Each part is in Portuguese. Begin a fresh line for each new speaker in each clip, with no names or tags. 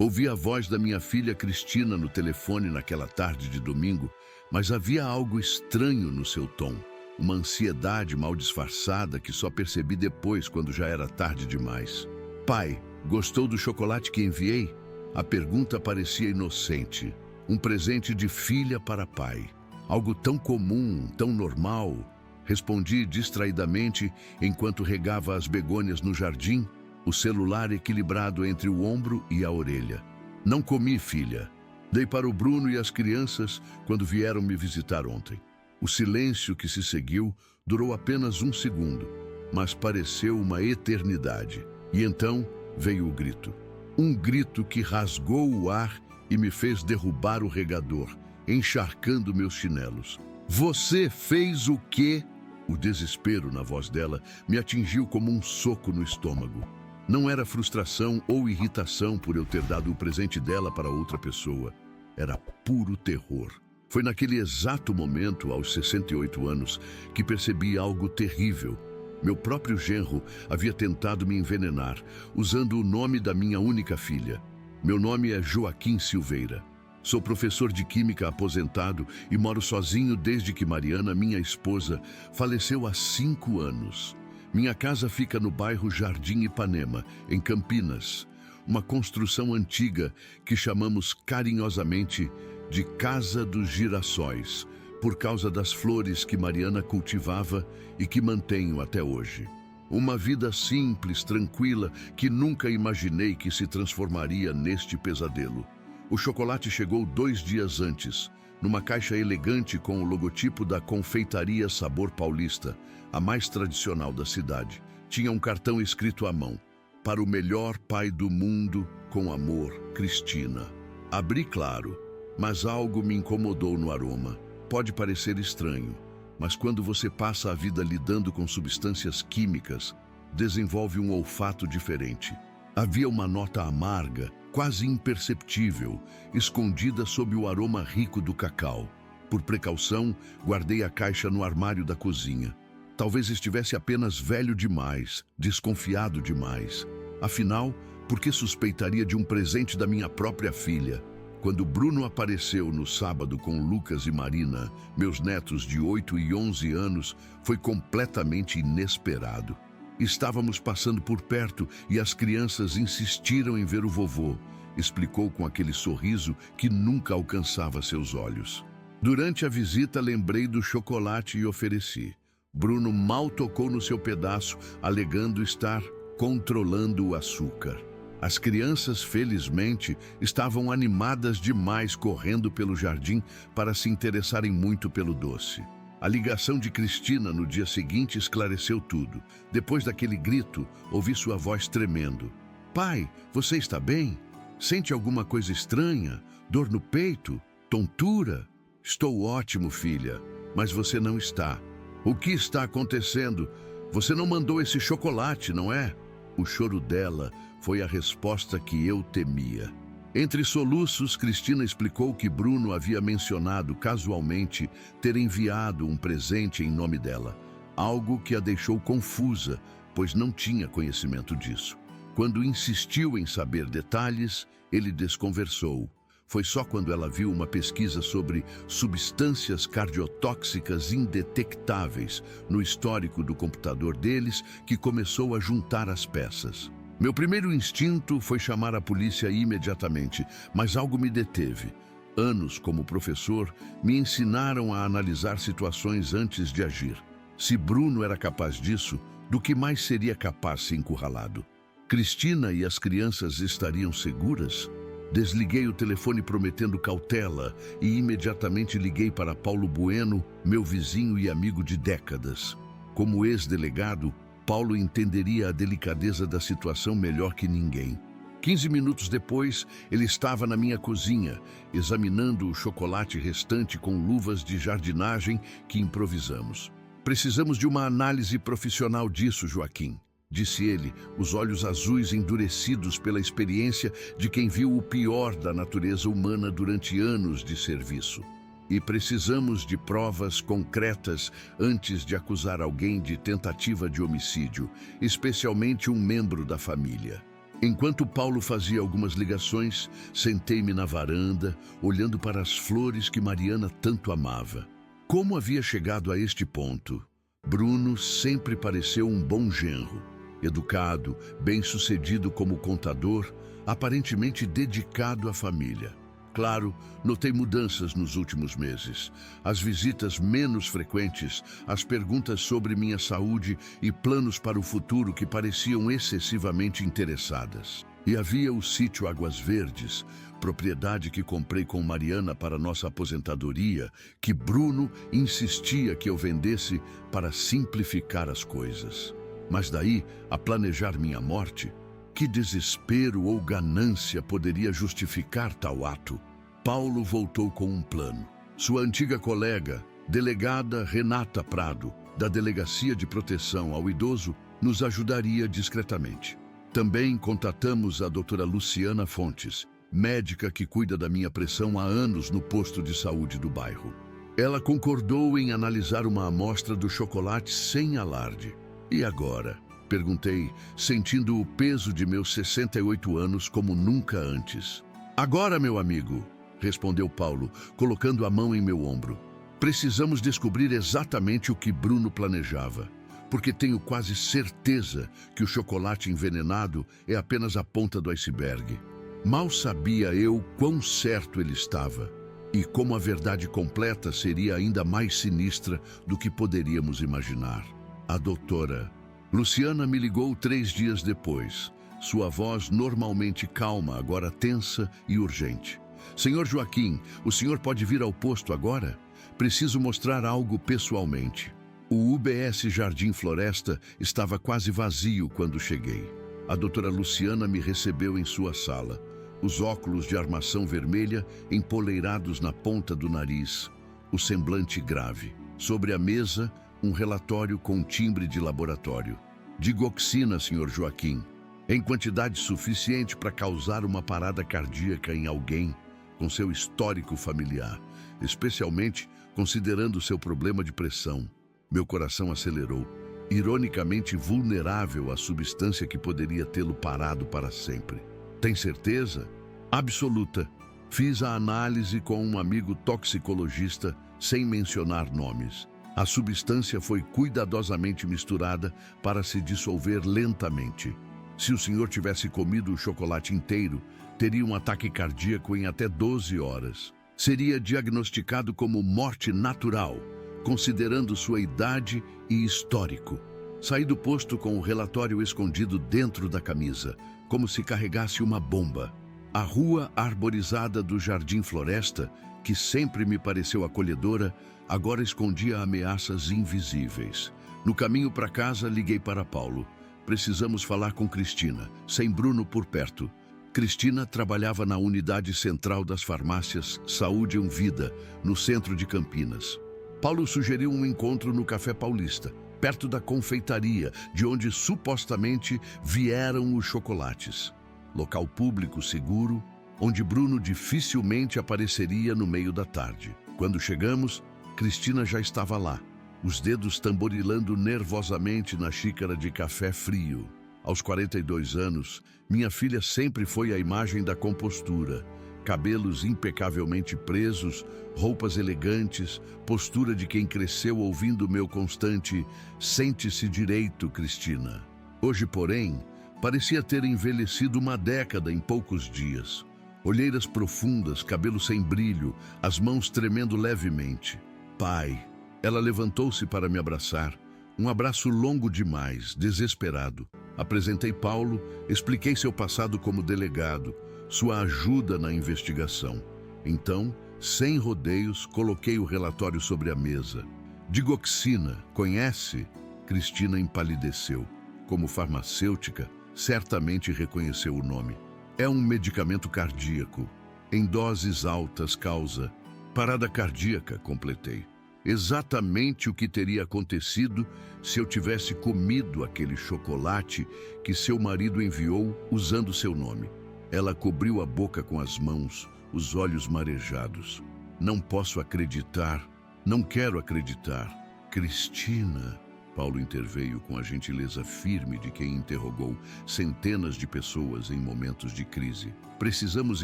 Ouvi a voz da minha filha Cristina no telefone naquela tarde de domingo, mas havia algo estranho no seu tom. Uma ansiedade mal disfarçada que só percebi depois, quando já era tarde demais. Pai, gostou do chocolate que enviei? A pergunta parecia inocente. Um presente de filha para pai. Algo tão comum, tão normal. Respondi distraidamente enquanto regava as begônias no jardim, o celular equilibrado entre o ombro e a orelha. Não comi, filha. Dei para o Bruno e as crianças quando vieram me visitar ontem. O silêncio que se seguiu durou apenas um segundo, mas pareceu uma eternidade. E então veio o grito. Um grito que rasgou o ar e me fez derrubar o regador, encharcando meus chinelos. Você fez o quê? O desespero na voz dela me atingiu como um soco no estômago. Não era frustração ou irritação por eu ter dado o presente dela para outra pessoa. Era puro terror. Foi naquele exato momento, aos 68 anos, que percebi algo terrível. Meu próprio genro havia tentado me envenenar, usando o nome da minha única filha. Meu nome é Joaquim Silveira. Sou professor de química aposentado e moro sozinho desde que Mariana, minha esposa, faleceu há 5 anos. Minha casa fica no bairro Jardim Ipanema, em Campinas. Uma construção antiga que chamamos carinhosamente de Casa dos Girassóis, por causa das flores que Mariana cultivava e que mantenho até hoje. Uma vida simples, tranquila, que nunca imaginei que se transformaria neste pesadelo. O chocolate chegou 2 dias antes, numa caixa elegante com o logotipo da Confeitaria Sabor Paulista, a mais tradicional da cidade. Tinha um cartão escrito à mão: para o melhor pai do mundo, com amor, Cristina. Abri, claro, mas algo me incomodou no aroma. Pode parecer estranho, mas quando você passa a vida lidando com substâncias químicas, desenvolve um olfato diferente. Havia uma nota amarga, quase imperceptível, escondida sob o aroma rico do cacau. Por precaução, guardei a caixa no armário da cozinha. Talvez estivesse apenas velho demais, desconfiado demais. Afinal, por que suspeitaria de um presente da minha própria filha? Quando Bruno apareceu no sábado com Lucas e Marina, meus netos de 8 e 11 anos, foi completamente inesperado. Estávamos passando por perto e as crianças insistiram em ver o vovô, explicou com aquele sorriso que nunca alcançava seus olhos. Durante a visita, lembrei do chocolate e ofereci. Bruno mal tocou no seu pedaço, alegando estar controlando o açúcar. As crianças, felizmente, estavam animadas demais correndo pelo jardim para se interessarem muito pelo doce. A ligação de Cristina no dia seguinte esclareceu tudo. Depois daquele grito, ouvi sua voz tremendo. Pai, você está bem? Sente alguma coisa estranha? Dor no peito? Tontura? Estou ótimo, filha, mas você não está. O que está acontecendo? Você não mandou esse chocolate, não é? O choro dela foi a resposta que eu temia. Entre soluços, Cristina explicou que Bruno havia mencionado casualmente ter enviado um presente em nome dela, algo que a deixou confusa, pois não tinha conhecimento disso. Quando insistiu em saber detalhes, ele desconversou. Foi só quando ela viu uma pesquisa sobre substâncias cardiotóxicas indetectáveis no histórico do computador deles que começou a juntar as peças. Meu primeiro instinto foi chamar a polícia imediatamente, mas algo me deteve. Anos como professor me ensinaram a analisar situações antes de agir. Se Bruno era capaz disso, do que mais seria capaz se encurralado? Cristina e as crianças estariam seguras? Desliguei o telefone prometendo cautela e imediatamente liguei para Paulo Bueno, meu vizinho e amigo de décadas. Como ex-delegado, Paulo entenderia a delicadeza da situação melhor que ninguém. 15 minutos depois, ele estava na minha cozinha, examinando o chocolate restante com luvas de jardinagem que improvisamos. Precisamos de uma análise profissional disso, Joaquim, disse ele, os olhos azuis endurecidos pela experiência de quem viu o pior da natureza humana durante anos de serviço. E precisamos de provas concretas antes de acusar alguém de tentativa de homicídio, especialmente um membro da família. Enquanto Paulo fazia algumas ligações, sentei-me na varanda, olhando para as flores que Mariana tanto amava. Como havia chegado a este ponto? Bruno sempre pareceu um bom genro. Educado, bem-sucedido como contador, aparentemente dedicado à família. Claro, notei mudanças nos últimos meses. As visitas menos frequentes, as perguntas sobre minha saúde e planos para o futuro que pareciam excessivamente interessadas. E havia o sítio Águas Verdes, propriedade que comprei com Mariana para nossa aposentadoria, que Bruno insistia que eu vendesse para simplificar as coisas. Mas daí a planejar minha morte, que desespero ou ganância poderia justificar tal ato? Paulo voltou com um plano. Sua antiga colega, delegada Renata Prado, da Delegacia de Proteção ao Idoso, nos ajudaria discretamente. Também contatamos a doutora Luciana Fontes, médica que cuida da minha pressão há anos no posto de saúde do bairro. Ela concordou em analisar uma amostra do chocolate sem alarde. E agora? Perguntei, sentindo o peso de meus 68 anos como nunca antes. Agora, meu amigo, respondeu Paulo, colocando a mão em meu ombro. Precisamos descobrir exatamente o que Bruno planejava, porque tenho quase certeza que o chocolate envenenado é apenas a ponta do iceberg. Mal sabia eu quão certo ele estava, e como a verdade completa seria ainda mais sinistra do que poderíamos imaginar. A doutora Luciana me ligou 3 dias depois, sua voz normalmente calma, agora tensa e urgente. Senhor Joaquim, o senhor pode vir ao posto agora? Preciso mostrar algo pessoalmente. O UBS Jardim Floresta estava quase vazio quando cheguei. A doutora Luciana me recebeu em sua sala, os óculos de armação vermelha empoleirados na ponta do nariz, o semblante grave. Sobre a mesa, um relatório com timbre de laboratório. Digoxina, senhor Joaquim, em quantidade suficiente para causar uma parada cardíaca em alguém com seu histórico familiar, especialmente considerando seu problema de pressão. Meu coração acelerou, ironicamente vulnerável à substância que poderia tê-lo parado para sempre. Tem certeza? Absoluta. Fiz a análise com um amigo toxicologista sem mencionar nomes. A substância foi cuidadosamente misturada para se dissolver lentamente. Se o senhor tivesse comido o chocolate inteiro, teria um ataque cardíaco em até 12 horas. Seria diagnosticado como morte natural, considerando sua idade e histórico. Saí do posto com o relatório escondido dentro da camisa, como se carregasse uma bomba. A rua arborizada do Jardim Floresta, que sempre me pareceu acolhedora, agora escondia ameaças invisíveis. No caminho para casa, liguei para Paulo. Precisamos falar com Cristina, sem Bruno por perto. Cristina trabalhava na unidade central das farmácias Saúde e Vida, no centro de Campinas. Paulo sugeriu um encontro no Café Paulista, perto da confeitaria, de onde supostamente vieram os chocolates. Local público seguro, onde Bruno dificilmente apareceria no meio da tarde. Quando chegamos, Cristina já estava lá, os dedos tamborilando nervosamente na xícara de café frio. Aos 42 anos, minha filha sempre foi a imagem da compostura. Cabelos impecavelmente presos, roupas elegantes, postura de quem cresceu ouvindo meu constante "Sente-se direito, Cristina". Hoje, porém, parecia ter envelhecido uma década em poucos dias. Olheiras profundas, cabelo sem brilho, as mãos tremendo levemente. Pai. Ela levantou-se para me abraçar. Um abraço longo demais, desesperado. Apresentei Paulo, expliquei seu passado como delegado, sua ajuda na investigação. Então, sem rodeios, coloquei o relatório sobre a mesa. Digoxina, conhece? Cristina empalideceu. Como farmacêutica, certamente reconheceu o nome. É um medicamento cardíaco. Em doses altas causa parada cardíaca, completei. Exatamente o que teria acontecido se eu tivesse comido aquele chocolate que seu marido enviou usando seu nome. Ela cobriu a boca com as mãos, os olhos marejados. Não posso acreditar, não quero acreditar. Cristina, Paulo interveio com a gentileza firme de quem interrogou centenas de pessoas em momentos de crise. Precisamos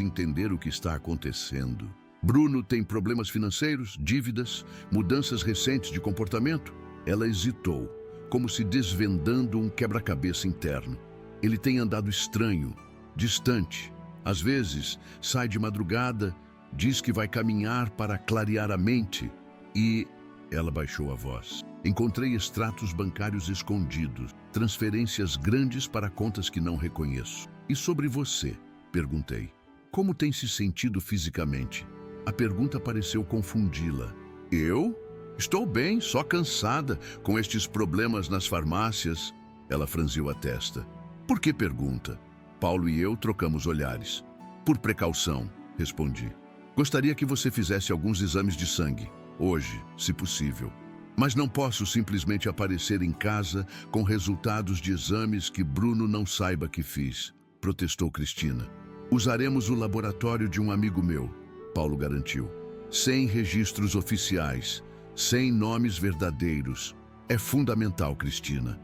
entender o que está acontecendo. Bruno tem problemas financeiros, dívidas, mudanças recentes de comportamento? Ela hesitou, como se desvendando um quebra-cabeça interno. Ele tem andado estranho, distante. Às vezes, sai de madrugada, diz que vai caminhar para clarear a mente e... Ela baixou a voz. Encontrei extratos bancários escondidos, transferências grandes para contas que não reconheço. E sobre você? Perguntei. Como tem se sentido fisicamente? A pergunta pareceu confundi-la. Eu? Estou bem, só cansada, com estes problemas nas farmácias. Ela franziu a testa. Por que pergunta? Paulo e eu trocamos olhares. Por precaução, respondi. Gostaria que você fizesse alguns exames de sangue. Hoje, se possível. Mas não posso simplesmente aparecer em casa com resultados de exames que Bruno não saiba que fiz, protestou Cristina. Usaremos o laboratório de um amigo meu, Paulo garantiu. Sem registros oficiais, sem nomes verdadeiros. É fundamental, Cristina.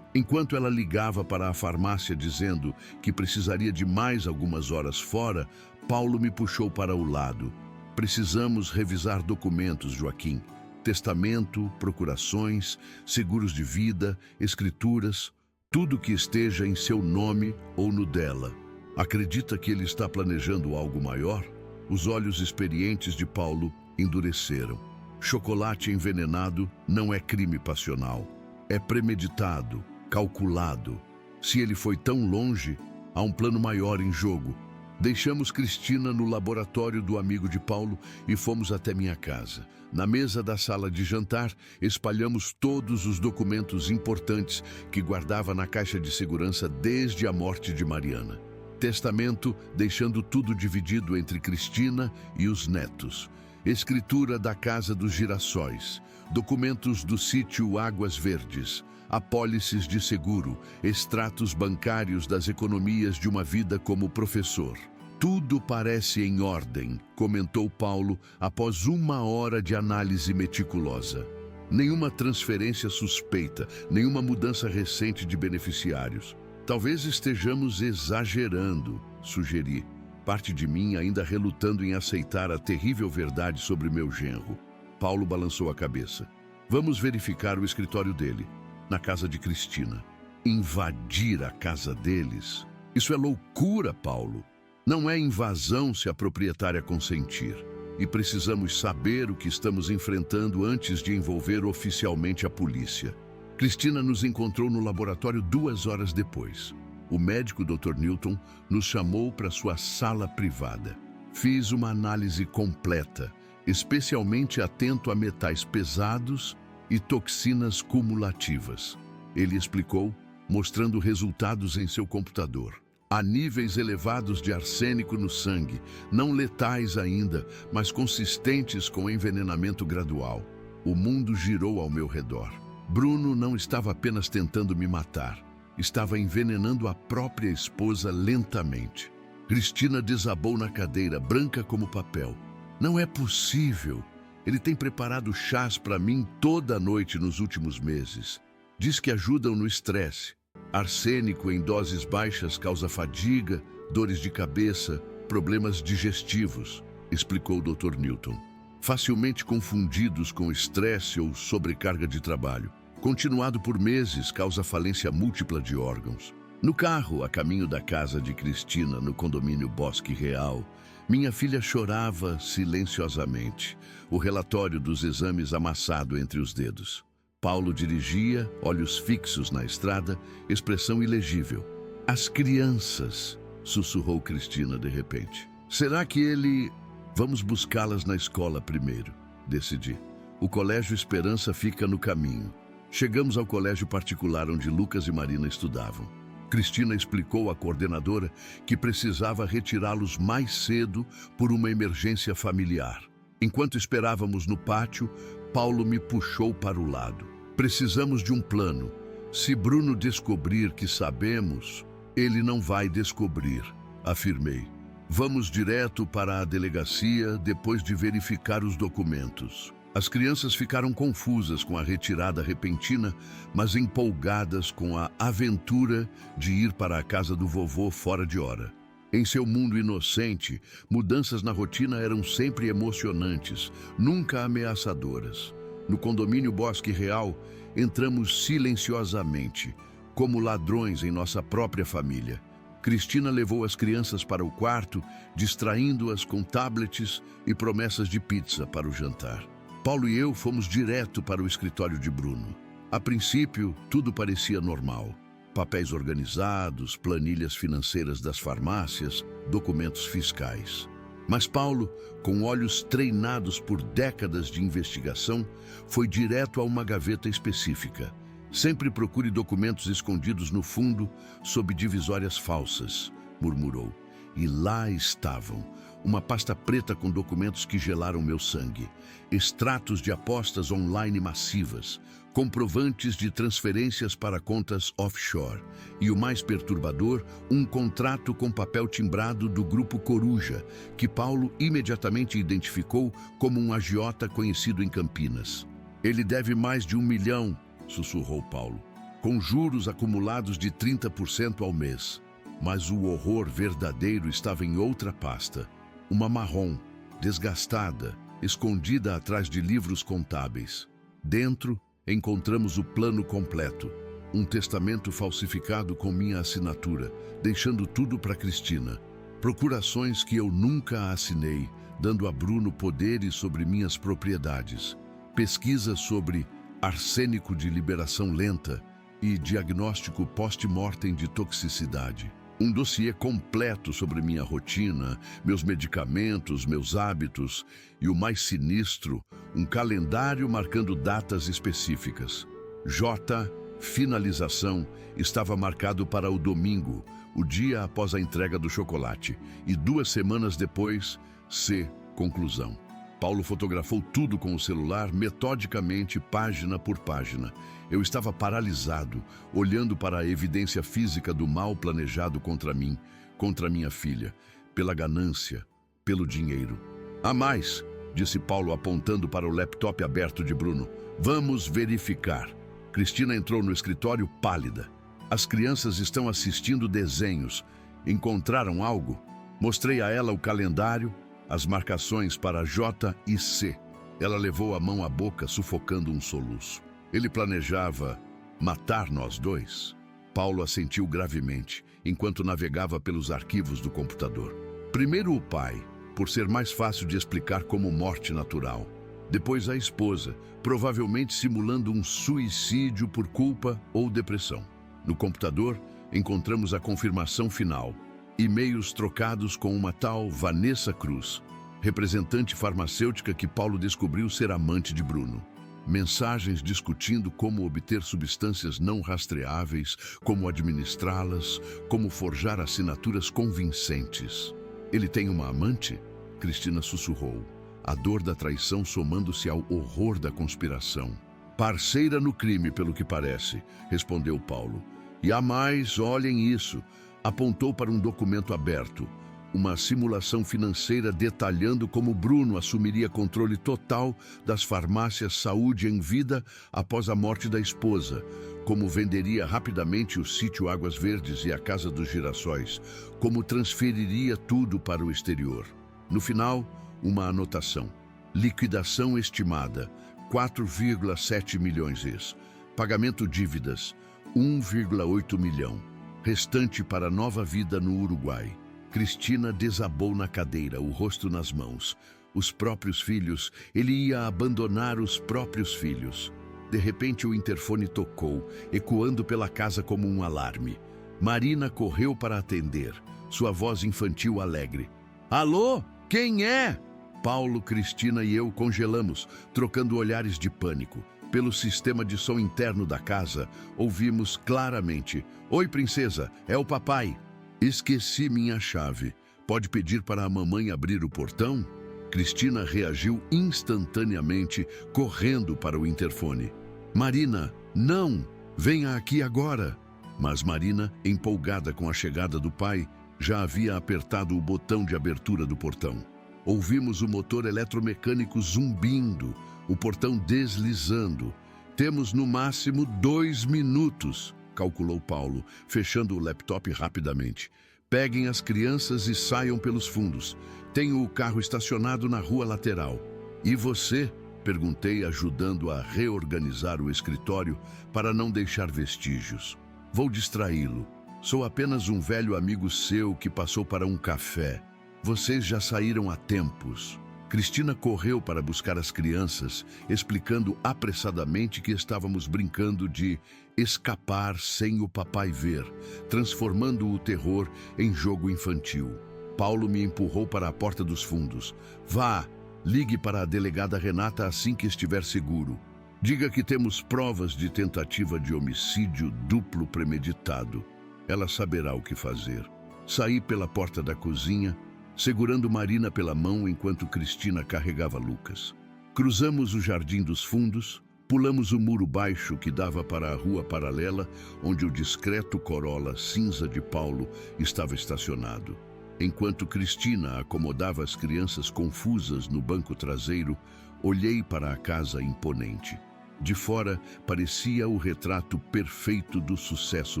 Enquanto ela ligava para a farmácia dizendo que precisaria de mais algumas horas fora, Paulo me puxou para o lado. Precisamos revisar documentos, Joaquim. Testamento, procurações, seguros de vida, escrituras, tudo que esteja em seu nome ou no dela. Acredita que ele está planejando algo maior? Os olhos experientes de Paulo endureceram. Chocolate envenenado não é crime passional. É premeditado, calculado. Se ele foi tão longe, há um plano maior em jogo. Deixamos Cristina no laboratório do amigo de Paulo e fomos até minha casa. Na mesa da sala de jantar, espalhamos todos os documentos importantes que guardava na caixa de segurança desde a morte de Mariana. Testamento, deixando tudo dividido entre Cristina e os netos. Escritura da Casa dos Girassóis. Documentos do sítio Águas Verdes. Apólices de seguro, extratos bancários das economias de uma vida como professor. Tudo parece em ordem, comentou Paulo após 1 hora de análise meticulosa. Nenhuma transferência suspeita, nenhuma mudança recente de beneficiários. Talvez estejamos exagerando, sugeri. Parte de mim ainda relutando em aceitar a terrível verdade sobre meu genro. Paulo balançou a cabeça. Vamos verificar o escritório dele. Na casa de Cristina. Invadir a casa deles? Isso é loucura, Paulo. Não é invasão se a proprietária consentir. E precisamos saber o que estamos enfrentando antes de envolver oficialmente a polícia. Cristina nos encontrou no laboratório 2 horas depois. O médico Dr. Newton nos chamou para sua sala privada. Fiz uma análise completa, especialmente atento a metais pesados e toxinas cumulativas. Ele explicou, mostrando resultados em seu computador. Há níveis elevados de arsênico no sangue, não letais ainda, mas consistentes com envenenamento gradual. O mundo girou ao meu redor. Bruno não estava apenas tentando me matar, estava envenenando a própria esposa lentamente. Cristina desabou na cadeira, branca como papel. Não é possível. Ele tem preparado chás para mim toda noite nos últimos meses. Diz que ajudam no estresse. Arsênico em doses baixas causa fadiga, dores de cabeça, problemas digestivos, explicou o Dr. Newton. Facilmente confundidos com estresse ou sobrecarga de trabalho. Continuado por meses, causa falência múltipla de órgãos. No carro, a caminho da casa de Cristina, no condomínio Bosque Real, minha filha chorava silenciosamente, o relatório dos exames amassado entre os dedos. Paulo dirigia, olhos fixos na estrada, expressão ilegível. As crianças, sussurrou Cristina de repente. Será que ele... Vamos buscá-las na escola primeiro, decidi. O Colégio Esperança fica no caminho. Chegamos ao colégio particular onde Lucas e Marina estudavam. Cristina explicou à coordenadora que precisava retirá-los mais cedo por uma emergência familiar. Enquanto esperávamos no pátio, Paulo me puxou para o lado. Precisamos de um plano. Se Bruno descobrir que sabemos, ele não vai descobrir, afirmei. Vamos direto para a delegacia depois de verificar os documentos. As crianças ficaram confusas com a retirada repentina, mas empolgadas com a aventura de ir para a casa do vovô fora de hora. Em seu mundo inocente, mudanças na rotina eram sempre emocionantes, nunca ameaçadoras. No condomínio Bosque Real, entramos silenciosamente, como ladrões em nossa própria família. Cristina levou as crianças para o quarto, distraindo-as com tablets e promessas de pizza para o jantar. Paulo e eu fomos direto para o escritório de Bruno. A princípio, tudo parecia normal. Papéis organizados, planilhas financeiras das farmácias, documentos fiscais. Mas Paulo, com olhos treinados por décadas de investigação, foi direto a uma gaveta específica. Sempre procure documentos escondidos no fundo, sob divisórias falsas, murmurou. E lá estavam, uma pasta preta com documentos que gelaram meu sangue, extratos de apostas online massivas, comprovantes de transferências para contas offshore e, o mais perturbador, um contrato com papel timbrado do Grupo Coruja, que Paulo imediatamente identificou como um agiota conhecido em Campinas. Ele deve mais de 1 milhão, sussurrou Paulo, com juros acumulados de 30% ao mês. Mas o horror verdadeiro estava em outra pasta, uma marrom, desgastada, escondida atrás de livros contábeis. Dentro, encontramos o plano completo, um testamento falsificado com minha assinatura, deixando tudo para Cristina. Procurações que eu nunca assinei, dando a Bruno poderes sobre minhas propriedades. Pesquisas sobre arsênico de liberação lenta e diagnóstico post-mortem de toxicidade. Um dossiê completo sobre minha rotina, meus medicamentos, meus hábitos e, o mais sinistro, um calendário marcando datas específicas. J. Finalização estava marcado para o domingo, o dia após a entrega do chocolate, e 2 semanas depois, C. Conclusão. Paulo fotografou tudo com o celular, metodicamente, página por página. Eu estava paralisado, olhando para a evidência física do mal planejado contra mim, contra minha filha, pela ganância, pelo dinheiro. Há mais, disse Paulo apontando para o laptop aberto de Bruno. Vamos verificar. Cristina entrou no escritório pálida. As crianças estão assistindo desenhos. Encontraram algo? Mostrei a ela o calendário, as marcações para J e C. Ela levou a mão à boca, sufocando um soluço. Ele planejava matar nós dois? Paulo assentiu gravemente, enquanto navegava pelos arquivos do computador. Primeiro o pai, por ser mais fácil de explicar como morte natural. Depois a esposa, provavelmente simulando um suicídio por culpa ou depressão. No computador, encontramos a confirmação final. E-mails trocados com uma tal Vanessa Cruz, representante farmacêutica que Paulo descobriu ser amante de Bruno. Mensagens discutindo como obter substâncias não rastreáveis, como administrá-las, como forjar assinaturas convincentes. Ele tem uma amante? Cristina sussurrou, a dor da traição somando-se ao horror da conspiração. Parceira no crime, pelo que parece, respondeu Paulo. E há mais, olhem isso. Apontou para um documento aberto, uma simulação financeira detalhando como Bruno assumiria controle total das farmácias Saúde em Vida após a morte da esposa, como venderia rapidamente o sítio Águas Verdes e a Casa dos Girassóis, como transferiria tudo para o exterior. No final, uma anotação. Liquidação estimada, 4,7 milhões. Pagamento dívidas, 1,8 milhão. Restante para nova vida no Uruguai. Cristina desabou na cadeira, o rosto nas mãos. Os próprios filhos, ele ia abandonar os próprios filhos. De repente o interfone tocou, ecoando pela casa como um alarme. Marina correu para atender, sua voz infantil alegre. Alô? Quem é? Paulo, Cristina e eu congelamos, trocando olhares de pânico. Pelo sistema de som interno da casa, ouvimos claramente. Oi, princesa, é o papai. Esqueci minha chave. Pode pedir para a mamãe abrir o portão? Cristina reagiu instantaneamente, correndo para o interfone. Marina, não! Venha aqui agora! Mas Marina, empolgada com a chegada do pai, já havia apertado o botão de abertura do portão. Ouvimos o motor eletromecânico zumbindo, o portão deslizando. Temos no máximo 2 minutos, calculou Paulo, fechando o laptop rapidamente. Peguem as crianças e saiam pelos fundos. Tenho o carro estacionado na rua lateral. E você? Perguntei, ajudando a reorganizar o escritório para não deixar vestígios. Vou distraí-lo. Sou apenas um velho amigo seu que passou para um café. Vocês já saíram há tempos. Cristina correu para buscar as crianças, explicando apressadamente que estávamos brincando de escapar sem o papai ver, transformando o terror em jogo infantil. Paulo me empurrou para a porta dos fundos. Vá, ligue para a delegada Renata assim que estiver seguro. Diga que temos provas de tentativa de homicídio duplo premeditado. Ela saberá o que fazer. Saí pela porta da cozinha, segurando Marina pela mão enquanto Cristina carregava Lucas. Cruzamos o jardim dos fundos, pulamos o muro baixo que dava para a rua paralela, onde o discreto Corolla cinza de Paulo estava estacionado. Enquanto Cristina acomodava as crianças confusas no banco traseiro, olhei para a casa imponente. De fora, parecia o retrato perfeito do sucesso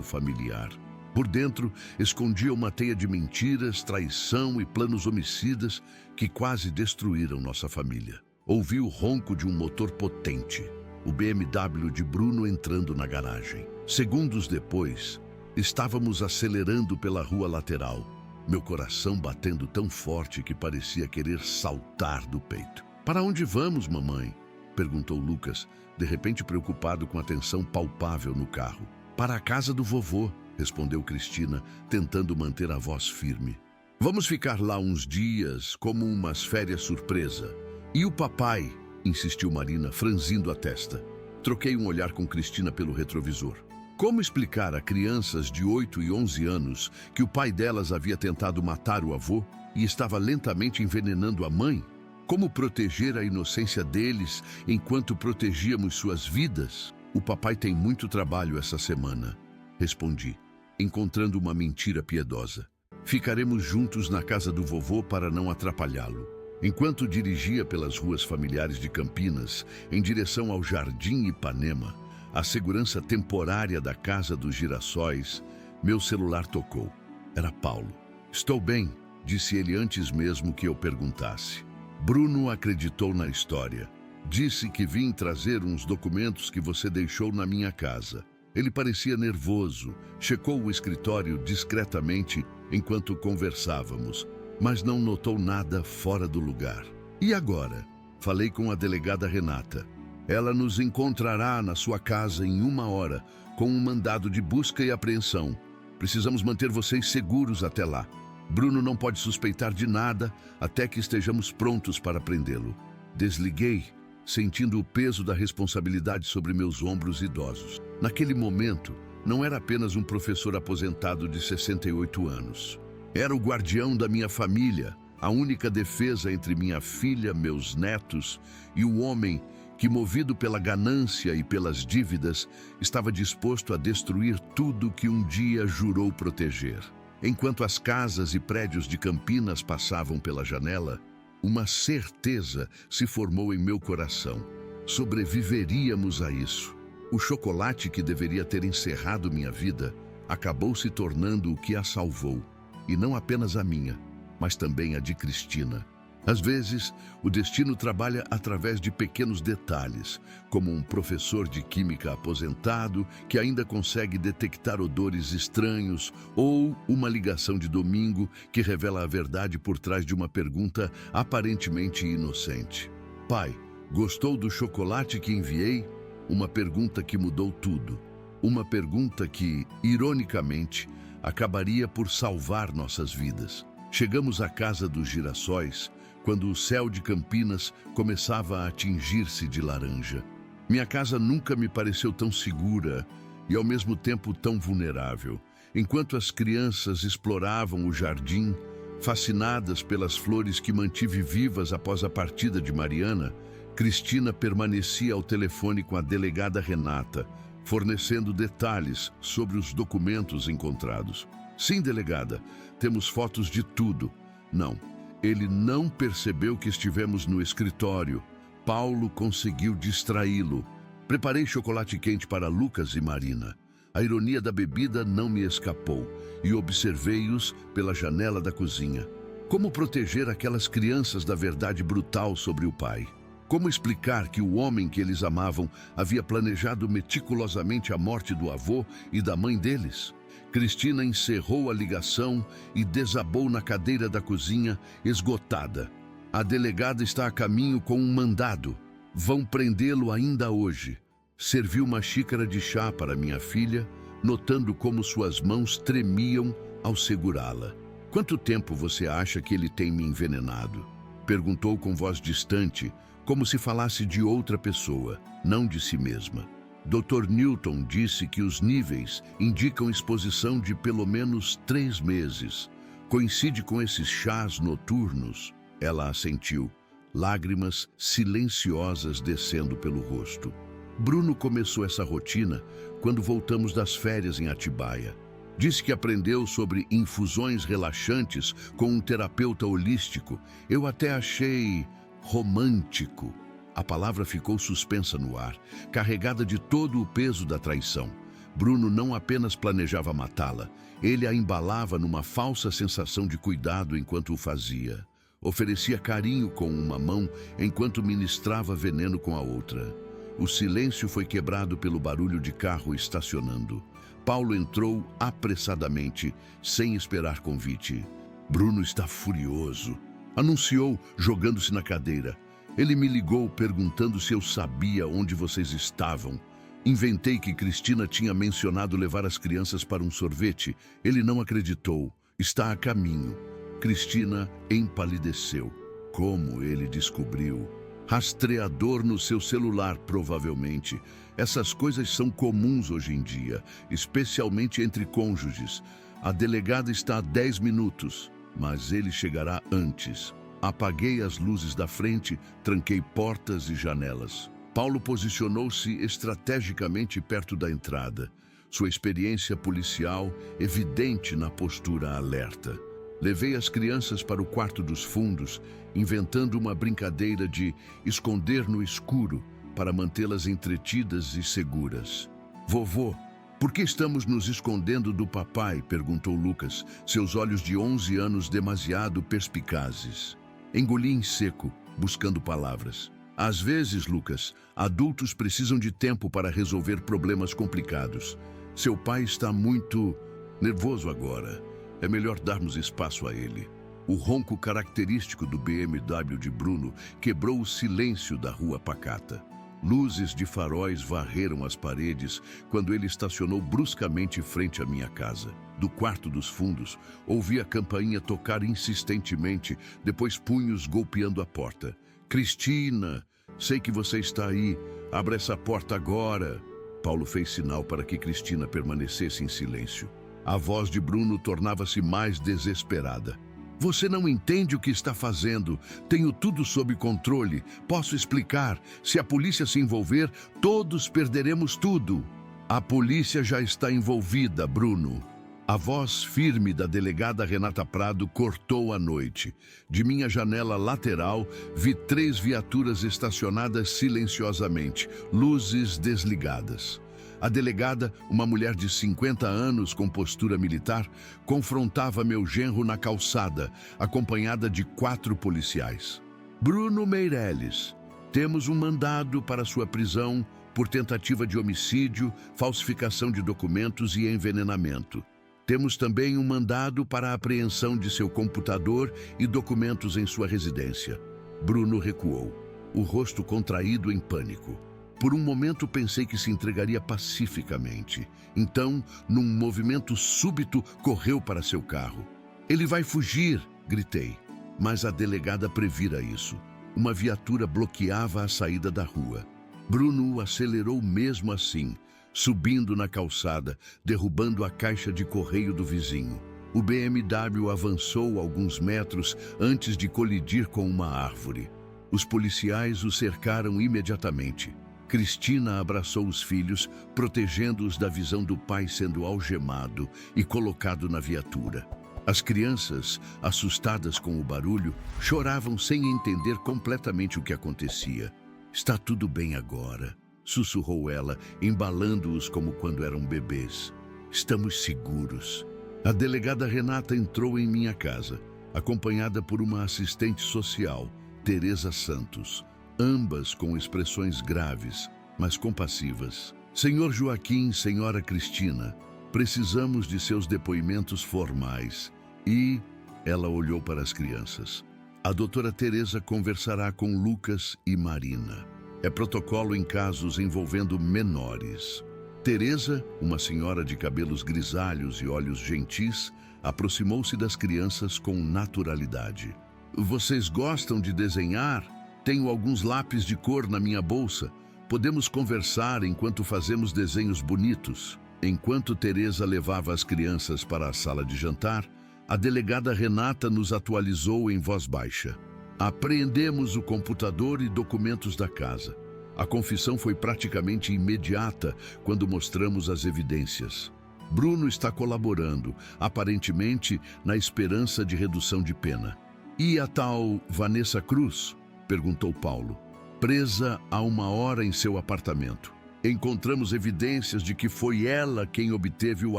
familiar. Por dentro, escondia uma teia de mentiras, traição e planos homicidas que quase destruíram nossa família. Ouvi o ronco de um motor potente, o BMW de Bruno entrando na garagem. Segundos depois, estávamos acelerando pela rua lateral, meu coração batendo tão forte que parecia querer saltar do peito. Para onde vamos, mamãe? Perguntou Lucas, de repente preocupado com a tensão palpável no carro. Para a casa do vovô, respondeu Cristina, tentando manter a voz firme. Vamos ficar lá uns dias, como umas férias surpresa. E o papai? Insistiu Marina, franzindo a testa. Troquei um olhar com Cristina pelo retrovisor. Como explicar a crianças de 8 e 11 anos que o pai delas havia tentado matar o avô e estava lentamente envenenando a mãe? Como proteger a inocência deles enquanto protegíamos suas vidas? O papai tem muito trabalho essa semana, respondi, encontrando uma mentira piedosa. Ficaremos juntos na casa do vovô para não atrapalhá-lo. Enquanto dirigia pelas ruas familiares de Campinas, em direção ao Jardim Ipanema, a segurança temporária da Casa dos Girassóis, meu celular tocou. Era Paulo. Estou bem, disse ele antes mesmo que eu perguntasse. Bruno acreditou na história. Disse que vim trazer uns documentos que você deixou na minha casa. Ele parecia nervoso, checou o escritório discretamente enquanto conversávamos, mas não notou nada fora do lugar. E agora? Falei com a delegada Renata. Ela nos encontrará na sua casa em 1 hora, com um mandado de busca e apreensão. Precisamos manter vocês seguros até lá. Bruno não pode suspeitar de nada até que estejamos prontos para prendê-lo. Desliguei, sentindo o peso da responsabilidade sobre meus ombros idosos. Naquele momento, não era apenas um professor aposentado de 68 anos. Era o guardião da minha família, a única defesa entre minha filha, meus netos e o homem que, movido pela ganância e pelas dívidas, estava disposto a destruir tudo que um dia jurou proteger. Enquanto as casas e prédios de Campinas passavam pela janela, uma certeza se formou em meu coração. Sobreviveríamos a isso. O chocolate que deveria ter encerrado minha vida acabou se tornando o que a salvou. E não apenas a minha, mas também a de Cristina. Às vezes, o destino trabalha através de pequenos detalhes, como um professor de química aposentado que ainda consegue detectar odores estranhos ou uma ligação de domingo que revela a verdade por trás de uma pergunta aparentemente inocente. Pai, gostou do chocolate que enviei? Uma pergunta que mudou tudo. Uma pergunta que, ironicamente, acabaria por salvar nossas vidas. Chegamos à Casa dos Girassóis quando o céu de Campinas começava a tingir-se de laranja. Minha casa nunca me pareceu tão segura e, ao mesmo tempo, tão vulnerável. Enquanto as crianças exploravam o jardim, fascinadas pelas flores que mantive vivas após a partida de Mariana, Cristina permanecia ao telefone com a delegada Renata, fornecendo detalhes sobre os documentos encontrados. Sim, delegada, temos fotos de tudo. Não. Ele não percebeu que estivemos no escritório. Paulo conseguiu distraí-lo. Preparei chocolate quente para Lucas e Marina. A ironia da bebida não me escapou e observei-os pela janela da cozinha. Como proteger aquelas crianças da verdade brutal sobre o pai? Como explicar que o homem que eles amavam havia planejado meticulosamente a morte do avô e da mãe deles? Cristina encerrou a ligação e desabou na cadeira da cozinha, esgotada. A delegada está a caminho com um mandado. Vão prendê-lo ainda hoje. Servi uma xícara de chá para minha filha, notando como suas mãos tremiam ao segurá-la. Quanto tempo você acha que ele tem me envenenado? Perguntou com voz distante, como se falasse de outra pessoa, não de si mesma. Dr. Newton disse que os níveis indicam exposição de pelo menos 3 meses. Coincide com esses chás noturnos? Ela assentiu, lágrimas silenciosas descendo pelo rosto. Bruno começou essa rotina quando voltamos das férias em Atibaia. Disse que aprendeu sobre infusões relaxantes com um terapeuta holístico. Eu até achei romântico. A palavra ficou suspensa no ar, carregada de todo o peso da traição. Bruno não apenas planejava matá-la, ele a embalava numa falsa sensação de cuidado enquanto o fazia. Oferecia carinho com uma mão enquanto ministrava veneno com a outra. O silêncio foi quebrado pelo barulho de carro estacionando. Paulo entrou apressadamente, sem esperar convite. Bruno está furioso, anunciou, jogando-se na cadeira. Ele me ligou perguntando se eu sabia onde vocês estavam. Inventei que Cristina tinha mencionado levar as crianças para um sorvete. Ele não acreditou. Está a caminho. Cristina empalideceu. Como ele descobriu? Rastreador no seu celular, provavelmente. Essas coisas são comuns hoje em dia, especialmente entre cônjuges. A delegada está a 10 minutos, mas ele chegará antes. Apaguei as luzes da frente, tranquei portas e janelas. Paulo posicionou-se estrategicamente perto da entrada. Sua experiência policial evidente na postura alerta. Levei as crianças para o quarto dos fundos, inventando uma brincadeira de esconder no escuro para mantê-las entretidas e seguras. Vovô, por que estamos nos escondendo do papai? Perguntou Lucas, seus olhos de 11 anos demasiado perspicazes. Engoli em seco, buscando palavras. Às vezes, Lucas, adultos precisam de tempo para resolver problemas complicados. Seu pai está muito nervoso agora. É melhor darmos espaço a ele. O ronco característico do BMW de Bruno quebrou o silêncio da rua pacata. Luzes de faróis varreram as paredes quando ele estacionou bruscamente frente à minha casa. Do quarto dos fundos, ouvi a campainha tocar insistentemente, depois punhos golpeando a porta. Cristina, sei que você está aí. Abra essa porta agora. Paulo fez sinal para que Cristina permanecesse em silêncio. A voz de Bruno tornava-se mais desesperada. Você não entende o que está fazendo. Tenho tudo sob controle. Posso explicar. Se a polícia se envolver, todos perderemos tudo. A polícia já está envolvida, Bruno. A voz firme da delegada Renata Prado cortou a noite. De minha janela lateral, vi 3 viaturas estacionadas silenciosamente, luzes desligadas. A delegada, uma mulher de 50 anos com postura militar, confrontava meu genro na calçada, acompanhada de 4 policiais. Bruno Meirelles, temos um mandado para sua prisão por tentativa de homicídio, falsificação de documentos e envenenamento. Temos também um mandado para a apreensão de seu computador e documentos em sua residência. Bruno recuou, o rosto contraído em pânico. Por um momento pensei que se entregaria pacificamente. Então, num movimento súbito, correu para seu carro. Ele vai fugir, gritei. Mas a delegada previra isso. Uma viatura bloqueava a saída da rua. Bruno acelerou mesmo assim, subindo na calçada, derrubando a caixa de correio do vizinho. O BMW avançou alguns metros antes de colidir com uma árvore. Os policiais o cercaram imediatamente. Cristina abraçou os filhos, protegendo-os da visão do pai sendo algemado e colocado na viatura. As crianças, assustadas com o barulho, choravam sem entender completamente o que acontecia. Está tudo bem agora, sussurrou ela, embalando-os como quando eram bebês. Estamos seguros. A delegada Renata entrou em minha casa, acompanhada por uma assistente social, Teresa Santos, ambas com expressões graves, mas compassivas. Senhor Joaquim, senhora Cristina, precisamos de seus depoimentos formais. E ela olhou para as crianças. A doutora Teresa conversará com Lucas e Marina. É protocolo em casos envolvendo menores. Teresa, uma senhora de cabelos grisalhos e olhos gentis, aproximou-se das crianças com naturalidade. Vocês gostam de desenhar? Tenho alguns lápis de cor na minha bolsa. Podemos conversar enquanto fazemos desenhos bonitos. Enquanto Teresa levava as crianças para a sala de jantar, a delegada Renata nos atualizou em voz baixa. Apreendemos o computador e documentos da casa. A confissão foi praticamente imediata quando mostramos as evidências. Bruno está colaborando, aparentemente na esperança de redução de pena. E a tal Vanessa Cruz? Perguntou Paulo. Presa há 1 hora em seu apartamento. Encontramos evidências de que foi ela quem obteve o